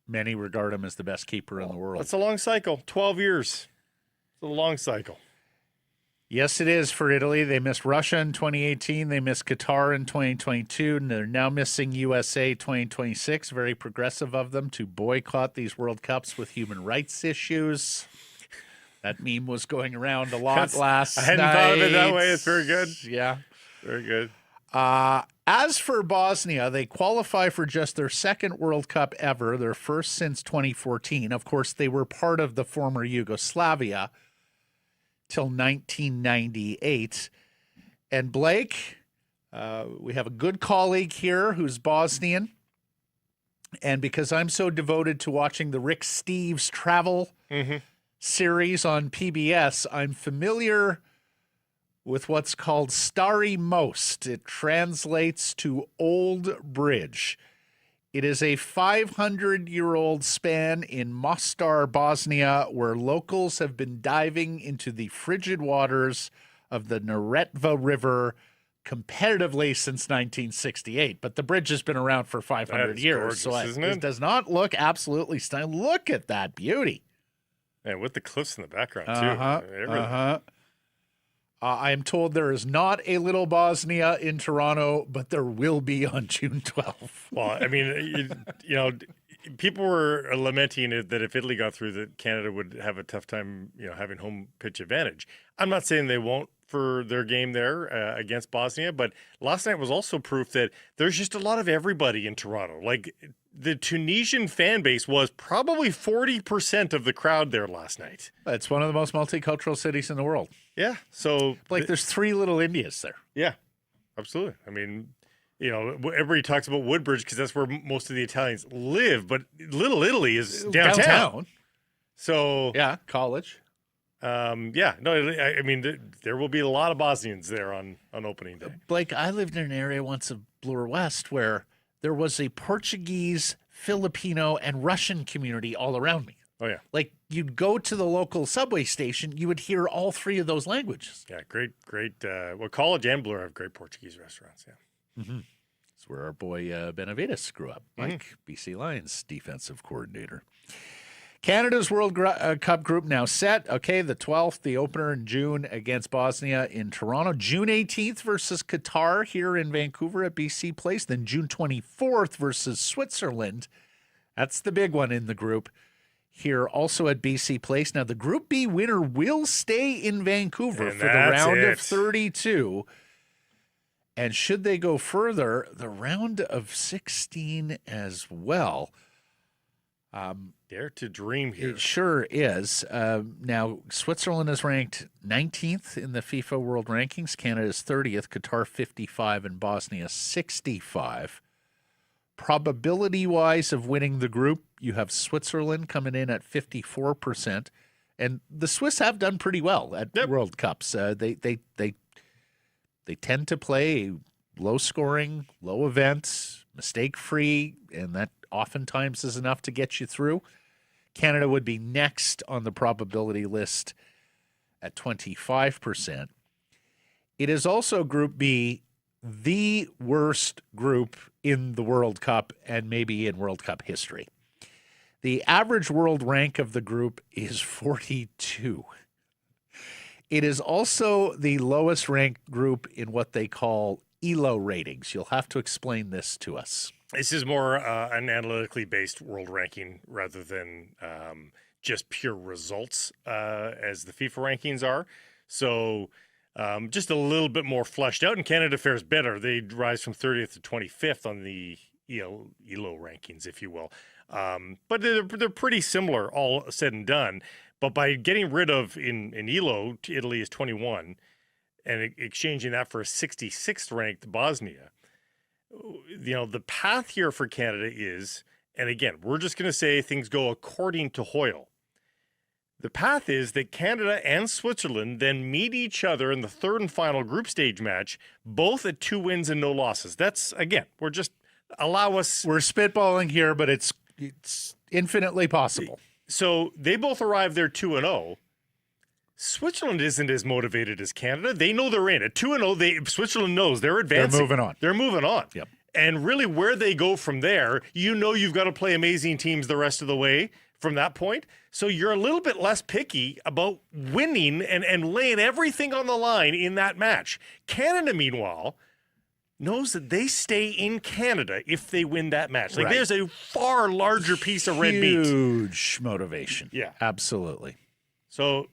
Many regard him as the best keeper in the world. That's a long cycle. 12 years. It's a long cycle. Yes, it is for Italy. They missed Russia in 2018. They missed Qatar in 2022. And they're now missing USA 2026. Very progressive of them to boycott these World Cups with human rights issues. That meme was going around a lot last night. I hadn't thought of it that way. It's very good. Yeah. Very good. As for Bosnia, they qualify for just their second World Cup ever, their first since 2014. Of course, they were part of the former Yugoslavia till 1998. And Blake, we have a good colleague here who's Bosnian. And because I'm so devoted to watching the Rick Steves travel series on PBS, I'm familiar with what's called Stari Most. It translates to Old Bridge. It is a 500-year-old span in Mostar, Bosnia, where locals have been diving into the frigid waters of the Neretva River competitively since 1968. But the bridge has been around for 500 years, so it does not look absolutely stunning. Look at that beauty. And with the cliffs in the background, too. I am told there is not a Little Bosnia in Toronto, but there will be on June 12th. Well, I mean, you know, people were lamenting it that if Italy got through, that Canada would have a tough time, you know, having home pitch advantage. I'm not saying they won't for their game there against Bosnia, but last night was also proof that there's just a lot of everybody in Toronto. Like, the Tunisian fan base was probably 40% of the crowd there last night. It's one of the most multicultural cities in the world. Yeah. So, like, there's 3 little Indias there. Yeah, absolutely. I mean, you know, everybody talks about Woodbridge because that's where most of the Italians live, but Little Italy is downtown. So, yeah, college. I mean, there will be a lot of Bosnians there on opening day. Blake, I lived in an area once of Bloor West where there was a Portuguese, Filipino, and Russian community all around me. Oh, yeah. Like, you'd go to the local subway station, you would hear all 3 of those languages. Yeah, great. Well, College and Bloor have great Portuguese restaurants, yeah. Mm-hmm. That's where our boy Benavides grew up. Mike, BC Lions defensive coordinator. Canada's World Cup group now set. Okay, the 12th, the opener in June against Bosnia in Toronto. June 18th versus Qatar here in Vancouver at BC Place. Then June 24th versus Switzerland. That's the big one in the group here also at BC Place. Now, the Group B winner will stay in Vancouver for the round of 32. And should they go further, the round of 16 as well. Dare to dream here. It sure is. Now, Switzerland is ranked 19th in the FIFA World Rankings. Canada is 30th, Qatar 55, and Bosnia 65. Probability-wise of winning the group, you have Switzerland coming in at 54%. And the Swiss have done pretty well at World Cups. They tend to play low-scoring, low events, mistake-free, and that oftentimes is enough to get you through. Canada would be next on the probability list at 25%. It is also Group B, the worst group in the World Cup and maybe in World Cup history. The average world rank of the group is 42. It is also the lowest ranked group in what they call ELO ratings. You'll have to explain this to us. This is more an analytically based world ranking rather than just pure results as the FIFA rankings are. So just a little bit more fleshed out, and Canada fares better. They rise from 30th to 25th on the ELO rankings, if you will. But they're pretty similar, all said and done. But by getting rid of, in ELO, Italy is 21, and exchanging that for a 66th ranked Bosnia, the path here for Canada is, and again, we're just going to say things go according to Hoyle. The path is that Canada and Switzerland then meet each other in the third and final group stage match, both at 2 wins and no losses. That's, again, we're spitballing here, but it's infinitely possible. So they both arrive there 2-0. Switzerland isn't as motivated as Canada. They know they're in. At 2-0, Switzerland knows they're advancing. They're moving on. Yep. And really where they go from there, you've got to play amazing teams the rest of the way from that point. So you're a little bit less picky about winning and laying everything on the line in that match. Canada, meanwhile, knows that they stay in Canada if they win that match. Like, there's a far larger piece of red meat. Huge motivation. Yeah. Absolutely. So,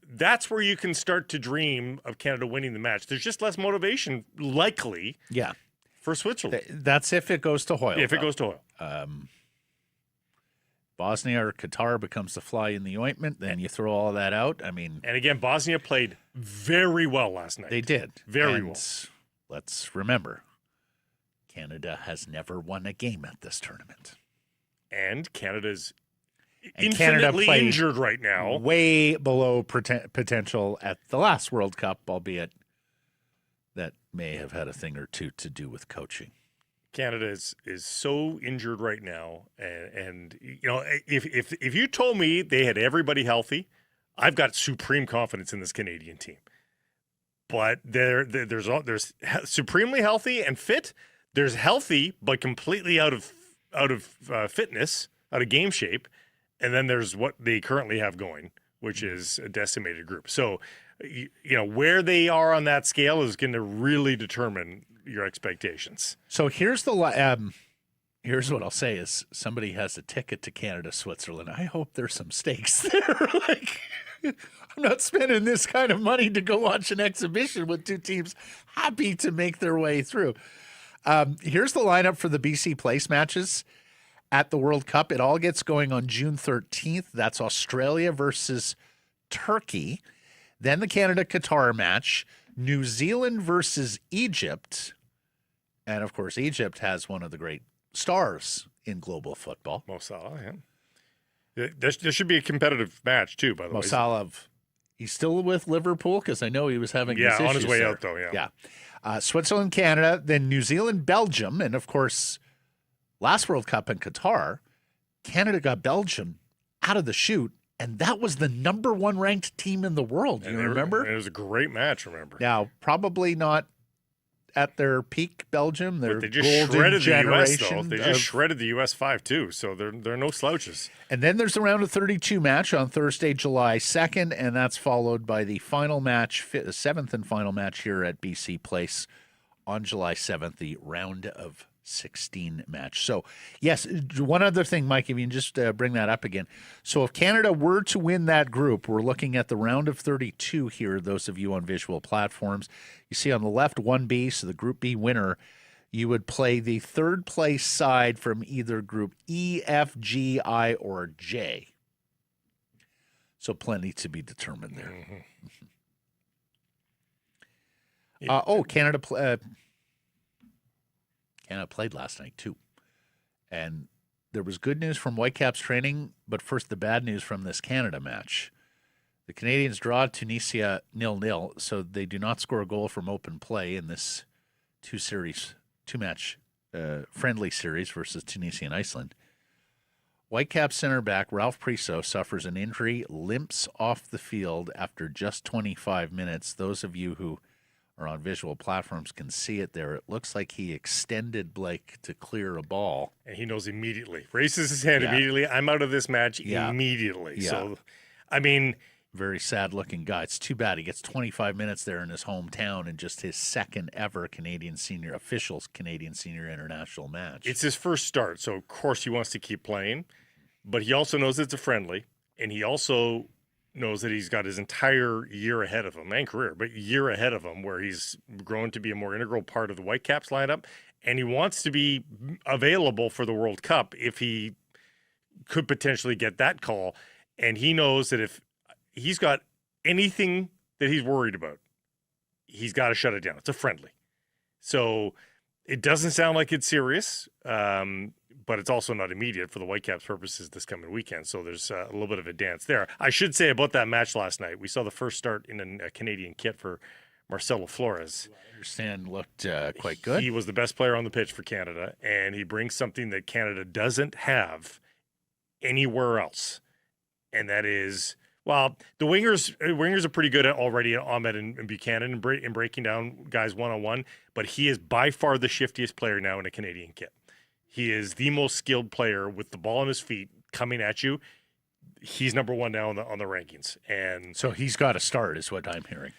that's where you can start to dream of Canada winning the match. There's just less motivation, likely, for Switzerland. That's if it goes to Hoyle. If it goes to Hoyle. Bosnia or Qatar becomes the fly in the ointment, then you throw all of that out. I mean... And again, Bosnia played very well last night. They did. Very well. Let's remember, Canada has never won a game at this tournament. And Canada's infinitely injured right now. Way below potential at the last World Cup, albeit that may have had a thing or two to do with coaching. Canada is so injured right now, and if you told me they had everybody healthy, I've got supreme confidence in this Canadian team. But there's supremely healthy and fit. There's healthy but completely out of fitness, out of game shape, and then there's what they currently have going, which is a decimated group. So, where they are on that scale is going to really determine your expectations. So here's what I'll say is somebody has a ticket to Canada, Switzerland. I hope there's some stakes there. I'm not spending this kind of money to go watch an exhibition with two teams happy to make their way through. Here's the lineup for the BC Place matches at the World Cup. It all gets going on June 13th. That's Australia versus Turkey. Then the Canada-Qatar match, New Zealand versus Egypt. And, of course, Egypt has one of the great stars in global football. Mo Salah, yeah. There should be a competitive match, too, by the way. Mo Salah, he's still with Liverpool because I know he was having these issues on his way there. out, though, Yeah. Switzerland, Canada, then New Zealand, Belgium. And, of course, last World Cup in Qatar, Canada got Belgium out of the chute. And that was the number 1 ranked team in the world. You remember? It was a great match, remember? Now, probably not at their peak, Belgium. Their they just golden shredded generation. The US, though. They just shredded the US 5-2, so they're no slouches. And then there's the round of 32 match on Thursday, July 2nd, and that's followed by the final match, 7th and final match here at BC Place on July 7th, the round of 16 match. So, yes, one other thing, Mike, if you can just bring that up again. So if Canada were to win that group, we're looking at the round of 32 here, those of you on visual platforms. You see on the left 1B, so the Group B winner, you would play the third place side from either Group E, F, G, I, or J. So plenty to be determined there. Mm-hmm. Canada played last night, too. And there was good news from Whitecaps training, but first the bad news from this Canada match. The Canadians draw Tunisia 0-0, so they do not score a goal from open play in this two-match friendly series versus Tunisia and Iceland. Whitecaps center back Ralph Priso suffers an injury, limps off the field after just 25 minutes. Those of you who or on visual platforms can see it there. It looks like he extended Blake to clear a ball. And he knows immediately. Raises his hand immediately. I'm out of this match immediately. Yeah. So, I mean... Very sad-looking guy. It's too bad. He gets 25 minutes there in his hometown in just his second ever official Canadian Senior International match. It's his first start, so of course he wants to keep playing. But he also knows it's a friendly, and he also knows that he's got his entire year ahead of him, and career, but year ahead of him, where he's grown to be a more integral part of the Whitecaps lineup, and he wants to be available for the World Cup if he could potentially get that call. And he knows that if he's got anything that he's worried about, he's got to shut it down. It's a friendly. So It doesn't sound like it's serious, but it's also not immediate for the Whitecaps purposes this coming weekend. So there's a little bit of a dance there. I should say about that match last night, we saw the first start in a Canadian kit for Marcelo Flores. I understand looked quite good. He was the best player on the pitch for Canada, and he brings something that Canada doesn't have anywhere else, and that is, well, the wingers are pretty good at already, Ahmed and Buchanan, in breaking down guys one-on-one, but he is by far the shiftiest player now in a Canadian kit. He is the most skilled player with the ball on his feet coming at you. He's number one now on the rankings, and so he's got to start, is what I'm hearing.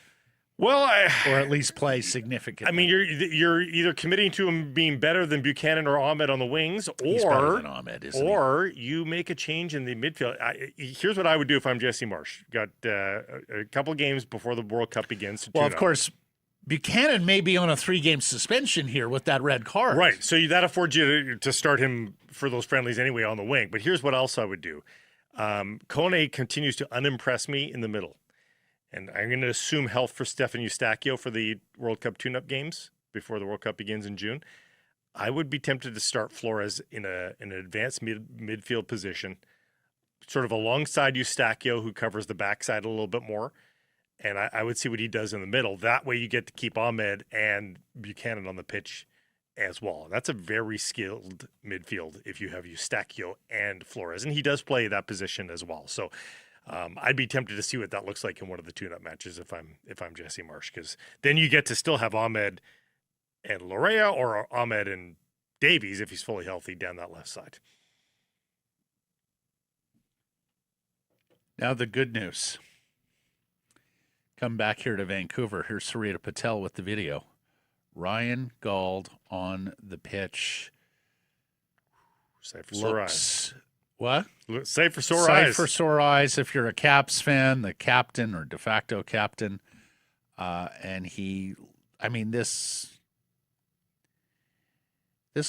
Well, or at least play significantly. I mean, you're either committing to him being better than Buchanan or Ahmed on the wings, He's better than Ahmed, isn't or you make a change in the midfield. Here's what I would do if I'm Jesse Marsh. Got a couple of games before the World Cup begins. Well, of course, Buchanan may be on a 3-game suspension here with that red card. Right. So that affords you to start him for those friendlies anyway on the wing. But here's what else I would do. Kone continues to unimpress me in the middle. And I'm going to assume health for Stefan Eustachio for the World Cup tune-up games before the World Cup begins in June. I would be tempted to start Flores in an advanced midfield position, sort of alongside Eustachio, who covers the backside a little bit more. And I would see what he does in the middle. That way you get to keep Ahmed and Buchanan on the pitch as well. That's a very skilled midfield if you have Eustachio and Flores. And he does play that position as well. So I'd be tempted to see what that looks like in one of the tune-up matches if I'm Jesse Marsh, because then you get to still have Ahmed and Lorea or Ahmed and Davies, if he's fully healthy, down that left side. Now the good news. Come back here to Vancouver. Here's Sarita Patel with the video. Ryan Gauld on the pitch. Safe for sore eyes. What? Safe for sore eyes. Safe for sore eyes if you're a Caps fan, the captain or de facto captain. And this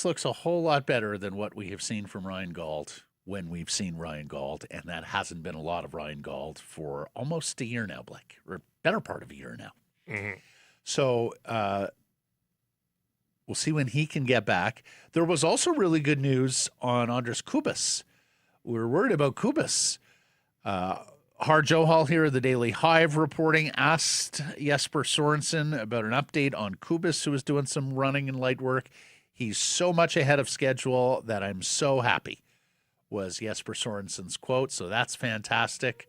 looks a whole lot better than what we have seen from Ryan Gauld when we've seen Ryan Gauld, and that hasn't been a lot of Ryan Gauld for almost a year now, Blake, or better part of a year now. Mm-hmm. So we'll see when he can get back. There was also really good news on Andres Kubas. We were worried about Kubas. Har Johal here of the Daily Hive reporting asked Jesper Sorensen about an update on Kubas, who was doing some running and light work. He's so much ahead of schedule that I'm so happy, was Jesper Sorensen's quote. So that's fantastic.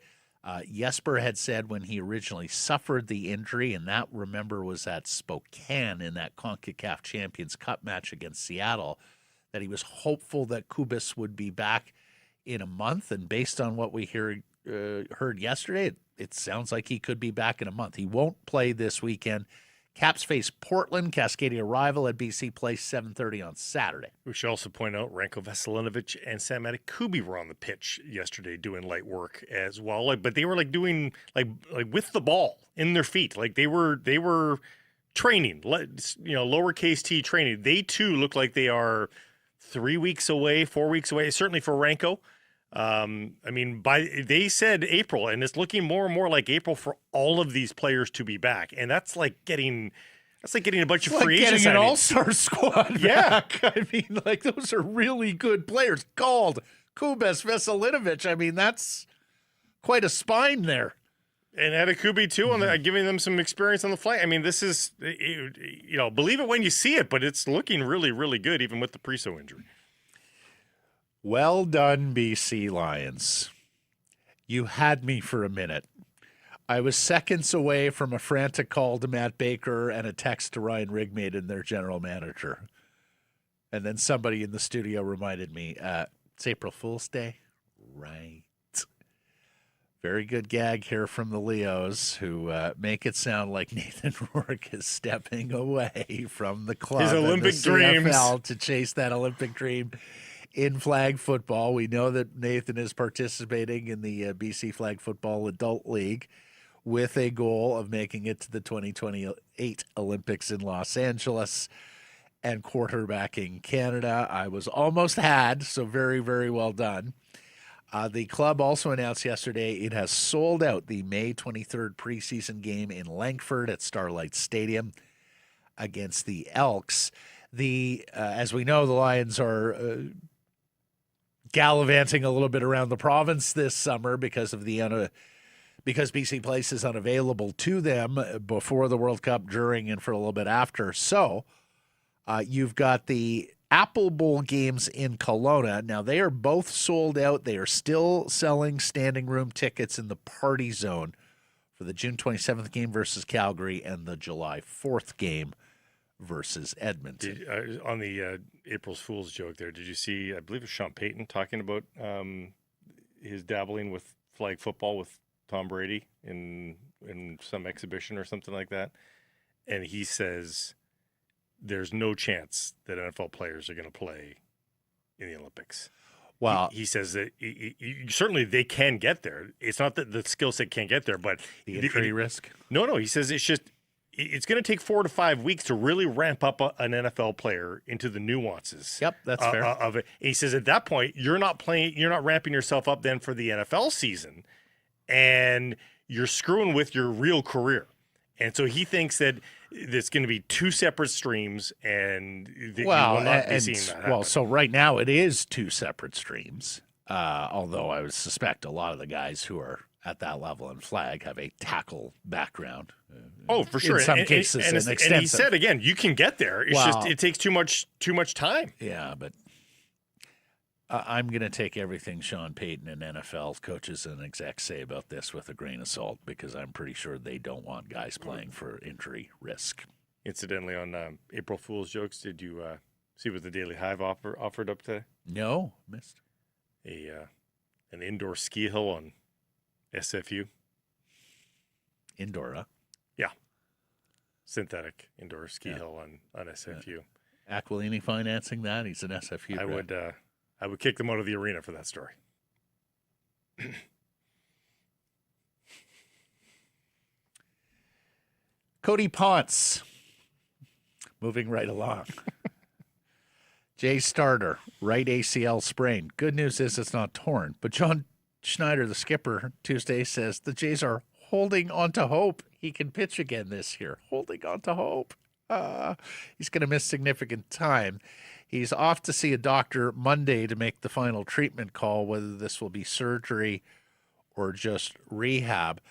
Jesper had said when he originally suffered the injury, and that, remember, was at Spokane in that CONCACAF Champions Cup match against Seattle, that he was hopeful that Kubas would be back in a month. And based on what we heard yesterday, it sounds like he could be back in a month. He won't play this weekend. Caps face Portland, Cascadia rival at BC Place, 7:30 on Saturday. We should also point out Ranko Veselinovic and Sam Adekubi were on the pitch yesterday doing light work as well. But they were doing with the ball in their feet. They were training, lowercase t training. They too look like they are 3 weeks away, 4 weeks away. Certainly for Ranko. They said April, and it's looking more and more like April for all of these players to be back, and that's like getting a bunch of free agents. Getting an all-star squad back. Those are really good players. Gauld, Kubas, Veselinovic. That's quite a spine there. And Adekubi too, on giving them some experience on the flank. This is, believe it when you see it, but it's looking really, really good, even with the Priso injury. Well done, BC Lions. You had me for a minute. I was seconds away from a frantic call to Matt Baker and a text to Ryan Rigmaiden, their general manager. And then somebody in the studio reminded me, it's April Fool's Day. Right. Very good gag here from the Leos, who make it sound like Nathan Rourke is stepping away from the club. His Olympic and the dreams. CFL to chase that Olympic dream in flag football. We know that Nathan is participating in the BC Flag Football Adult League with a goal of making it to the 2028 Olympics in Los Angeles and quarterbacking Canada. I was almost had, so very, very well done. The club also announced yesterday it has sold out the May 23rd preseason game in Langford at Starlight Stadium against the Elks. as we know, the Lions are gallivanting a little bit around the province this summer because of because BC Place is unavailable to them before the World Cup, during, and for a little bit after. So you've got the Apple Bowl games in Kelowna. Now, they are both sold out. They are still selling standing room tickets in the party zone for the June 27th game versus Calgary and the July 4th game versus Edmonton. On the April Fool's joke there, did you see, I believe it was Sean Payton talking about his dabbling with flag football with Tom Brady in some exhibition or something like that? And he says there's no chance that NFL players are going to play in the Olympics. Well, he says that certainly they can get there. It's not that the skill set can't get there, but the injury risk. No. He says it's going to take 4 to 5 weeks to really ramp up an NFL player into the nuances. Yep, that's fair. Of it. And he says at that point you're not ramping yourself up then for the NFL season, and you're screwing with your real career. And so he thinks that it's going to be 2 separate streams, and you will not be seeing that happen. Well, so right now it is 2 separate streams, although I would suspect a lot of the guys who are at that level in flag have a tackle background. Oh, for sure. In some cases, and extensive. And he said, again, you can get there. It's just it takes too much time. Yeah, but I'm going to take everything Sean Payton and NFL coaches and execs say about this with a grain of salt, because I'm pretty sure they don't want guys playing for injury risk. Incidentally, on April Fool's jokes, did you see what the Daily Hive offered up today? No, missed. An indoor ski hill on SFU. Indoor, huh? Yeah. Synthetic indoor ski hill on SFU. Aquilini financing that? He's an SFU. I would kick them out of the arena for that story. Cody Ponce, moving right along. Jay Starter, right ACL sprain. Good news is it's not torn. But John Schneider, the skipper, Tuesday says the Jays are holding on to hope he can pitch again this year. Holding on to hope. He's going to miss significant time. He's off to see a doctor Monday to make the final treatment call, whether this will be surgery or just rehab.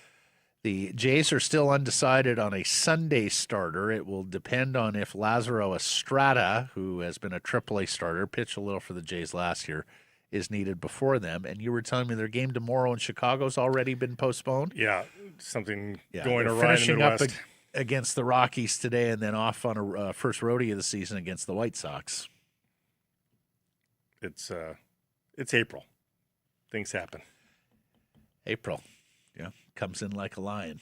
The Jays are still undecided on a Sunday starter. It will depend on if Lazaro Estrada, who has been a AAA starter, pitched a little for the Jays last year, is needed before them. And you were telling me their game tomorrow in Chicago's already been postponed? Yeah, something going awry finishing in the up Midwest. Against the Rockies today, and then off on a first rodeo of the season against the White Sox. It's April. Things happen. April, comes in like a lion.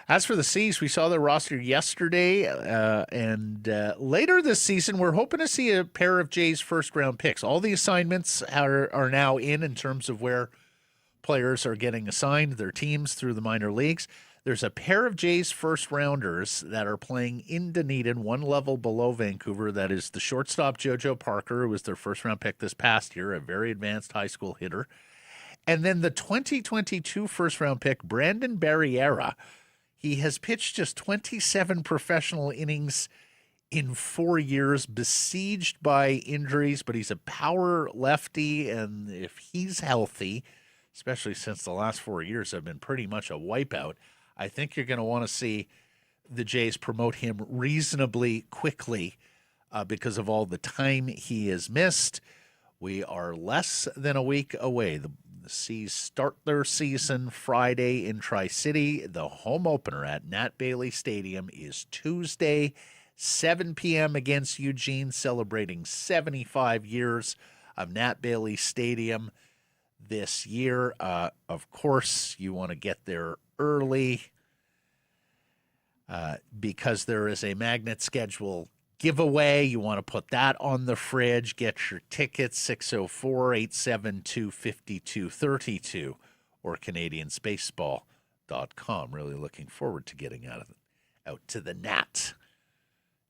As for the C's, we saw their roster yesterday, and later this season, we're hoping to see a pair of Jays first-round picks. All the assignments are now in terms of where players are getting assigned, their teams through the minor leagues. There's a pair of Jays first-rounders that are playing in Dunedin, one level below Vancouver. That is the shortstop JoJo Parker, who was their first-round pick this past year, a very advanced high school hitter. And then the 2022 first-round pick, Brandon Barriera. He has pitched just 27 professional innings in 4 years, besieged by injuries, but he's a power lefty, and if he's healthy, especially since the last 4 years have been pretty much a wipeout, I think you're going to want to see the Jays promote him reasonably quickly because of all the time he has missed. We are less than a week away. The C's start their season Friday in Tri-City. The home opener at Nat Bailey Stadium is Tuesday, 7 p.m. against Eugene, celebrating 75 years of Nat Bailey Stadium this year. Of course, you want to get there early because there is a magnet schedule giveaway. You want to put that on the fridge. Get your tickets, 604-872-5232 or CanadiansBaseball.com. Really looking forward to getting out to the Nat.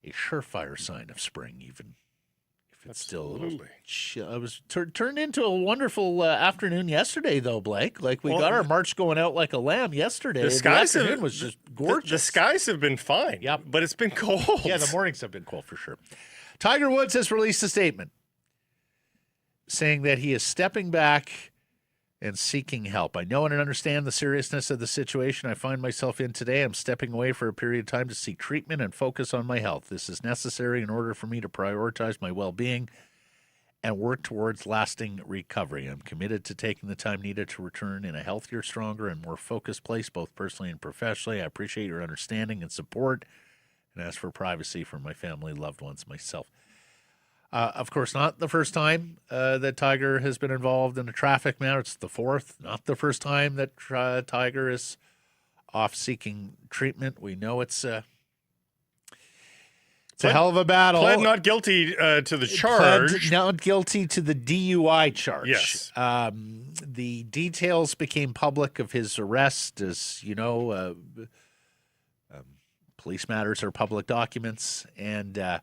A surefire sign of spring, even if it's still a little chill. I was turned into a wonderful afternoon yesterday, though, Blake. Like we got our March going out like a lamb yesterday. The afternoon was just gorgeous. The skies have been fine. Yep. But it's been cold. Yeah, the mornings have been cold for sure. Tiger Woods has released a statement saying that he is stepping back and seeking help. I know and understand the seriousness of the situation I find myself in today. I'm stepping away for a period of time to seek treatment and focus on my health. This is necessary in order for me to prioritize my well-being and work towards lasting recovery. I'm committed to taking the time needed to return in a healthier, stronger, and more focused place, both personally and professionally. I appreciate your understanding and support and ask for privacy from my family, loved ones, myself. Of course, not the first time that Tiger has been involved in a traffic matter. It's the fourth. Not the first time that Tiger is off seeking treatment. We know it's a hell of a battle. Pled not guilty to the charge. Pled not guilty to the DUI charge. Yes. The details became public of his arrest. As you know, police matters are public documents. And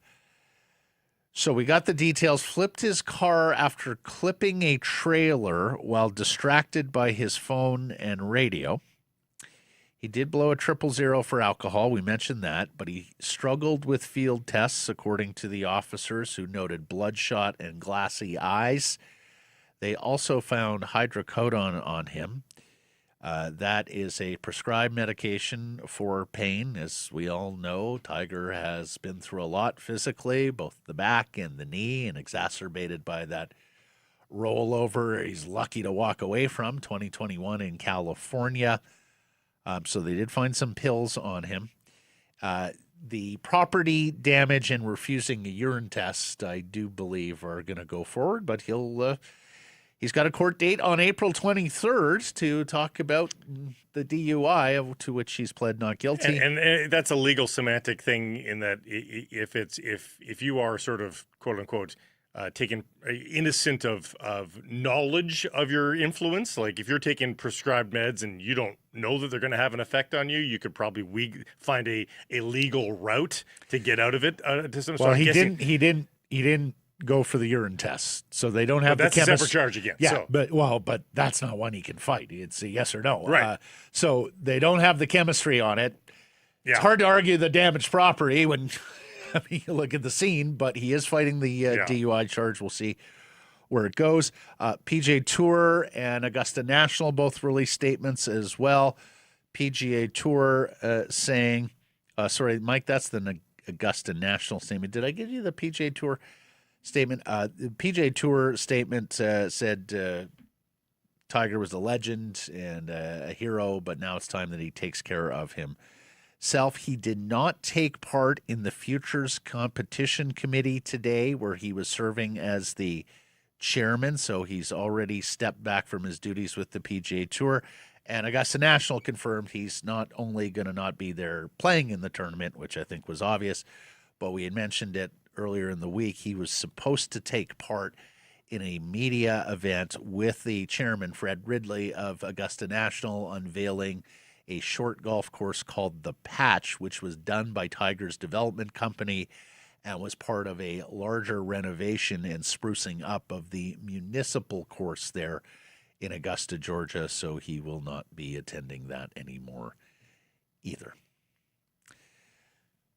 so we got the details. Flipped his car after clipping a trailer while distracted by his phone and radio. He did blow a 000 for alcohol. We mentioned that, but he struggled with field tests, according to the officers who noted bloodshot and glassy eyes. They also found hydrocodone on him. That is a prescribed medication for pain. As we all know, Tiger has been through a lot physically, both the back and the knee, and exacerbated by that rollover he's lucky to walk away from 2021 in California. So they did find some pills on him. The property damage and refusing a urine test, I do believe, are going to go forward, but he's got a court date on April 23rd to talk about the DUI, to which he's pled not guilty. And that's a legal semantic thing in that if you are sort of quote unquote taken innocent of knowledge of your influence, like if you're taking prescribed meds and you don't know that they're going to have an effect on you, you could probably find a legal route to get out of it. To some Well, he guessing, didn't go for the urine test, so they don't have that's the a chemistry. separate charge again. Yeah, So. but that's not one he can fight. It's a yes or no. Right. So they don't have the chemistry on it. Yeah. It's hard to argue the damaged property when I mean, you look at the scene, but he is fighting the DUI charge. We'll see where it goes. PGA Tour and Augusta National both released statements as well. PGA Tour saying, sorry, Mike, that's the Augusta National statement. Did I give you the PGA Tour statement? The PGA Tour statement said Tiger was a legend and a hero, but now it's time that he takes care of himself. He did not take part in the Futures Competition Committee today, where he was serving as the chairman, so he's already stepped back from his duties with the PGA Tour. And Augusta National confirmed he's not only going to not be there playing in the tournament, which I think was obvious, but we had mentioned it earlier in the week. He was supposed to take part in a media event with the chairman, Fred Ridley, of Augusta National, unveiling a short golf course called The Patch, which was done by Tiger's development company and was part of a larger renovation and sprucing up of the municipal course there in Augusta, Georgia. So he will not be attending that anymore either.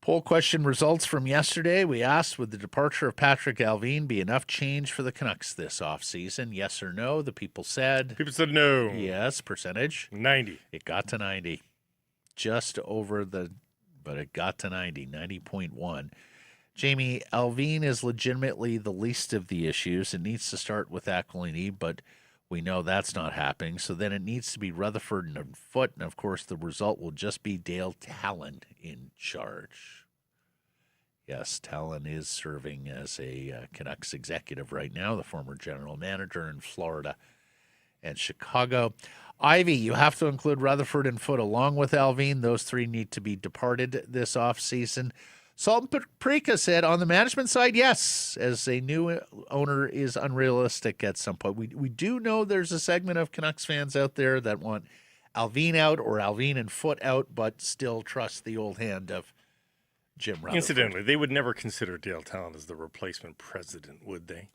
Poll question results from yesterday. We asked, would the departure of Patrick Allvin be enough change for the Canucks this offseason? Yes or no? The people said no. Yes. Percentage? 90. It got to 90. Just over but it got to 90, 90.1. Jamie, Allvin is legitimately the least of the issues. It needs to start with Goldeneyes, but we know that's not happening. So then it needs to be Rutherford and Foote. And, of course, the result will just be Dale Talon in charge. Yes, Talon is serving as a Canucks executive right now, the former general manager in Florida and Chicago. Ivy, you have to include Rutherford and Foote along with Allvin. Those three need to be departed this offseason. Salt and Paprika said, on the management side, yes, as a new owner is unrealistic at some point. We do know there's a segment of Canucks fans out there that want Allvin out or Allvin and Foote out, but still trust the old hand of Jim Rutherford. Incidentally, they would never consider Dale Talon as the replacement president, would they?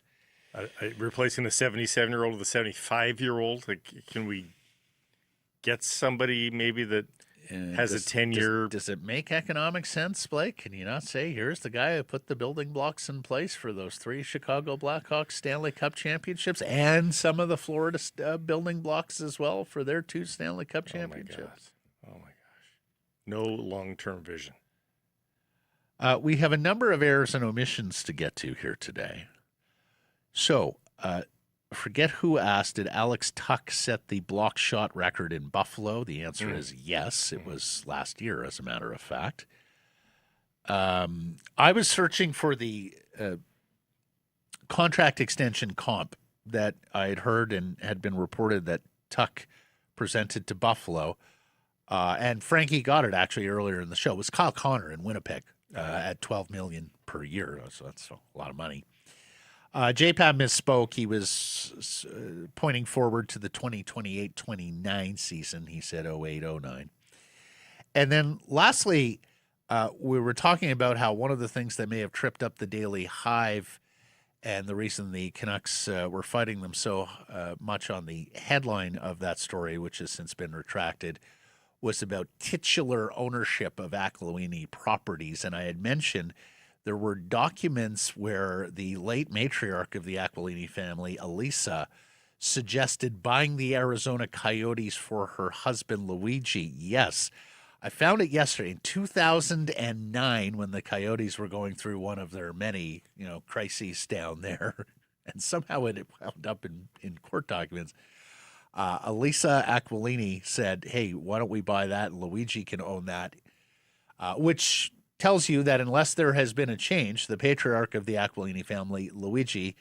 Replacing the 77-year-old with a 75-year-old? Like, can we get somebody maybe that has a 10-year. Does it make economic sense, Blake? Can you not say, here's the guy who put the building blocks in place for those 3 Chicago Blackhawks Stanley Cup championships and some of the Florida building blocks as well for their 2 Stanley Cup championships? Oh, my gosh. No long-term vision. We have a number of errors and omissions to get to here today. So, forget who asked, did Alex Tuck set the block shot record in Buffalo? The answer is yes. It was last year, as a matter of fact. I was searching for the contract extension comp that I had heard and had been reported that Tuck presented to Buffalo. And Frankie got it actually earlier in the show. It was Kyle Connor in Winnipeg at $12 million per year. So that's a lot of money. JPAB misspoke. He was pointing forward to the 2028-29 season. He said 08-09. And then lastly, we were talking about how one of the things that may have tripped up the Daily Hive and the reason the Canucks were fighting them so much on the headline of that story, which has since been retracted, was about titular ownership of Aquilini properties. And I had mentioned there were documents where the late matriarch of the Aquilini family, Elisa, suggested buying the Arizona Coyotes for her husband, Luigi. Yes, I found it yesterday in 2009 when the Coyotes were going through one of their many, crises down there. And somehow it wound up in court documents. Elisa Aquilini said, hey, why don't we buy that? And Luigi can own that, which tells you that unless there has been a change, the patriarch of the Aquilini family, Luigi,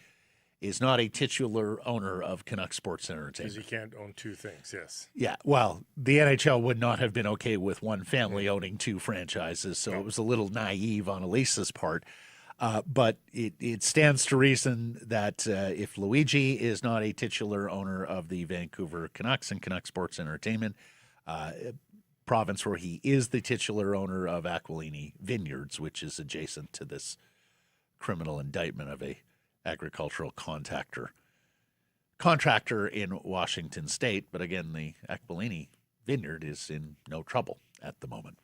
is not a titular owner of Canucks Sports Entertainment. Because he can't own 2 things, yes. Yeah, well, the NHL would not have been okay with one family owning 2 franchises, so it was a little naive on Elisa's part. But it stands to reason that if Luigi is not a titular owner of the Vancouver Canucks and Canucks Sports Entertainment, province where he is the titular owner of Aquilini Vineyards, which is adjacent to this criminal indictment of a agricultural contractor in Washington State. But again, the Aquilini Vineyard is in no trouble at the moment.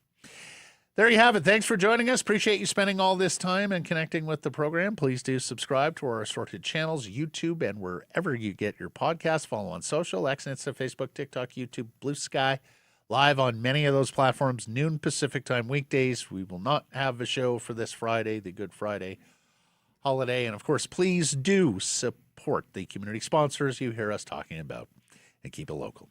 There you have it. Thanks for joining us. Appreciate you spending all this time and connecting with the program. Please do subscribe to our assorted channels, YouTube, and wherever you get your podcasts. Follow on social, X, Insta, Facebook, TikTok, YouTube, Blue Sky. Live on many of those platforms, noon Pacific time weekdays. We will not have a show for this Friday, the Good Friday holiday. And, of course, please do support the community sponsors you hear us talking about and keep it local.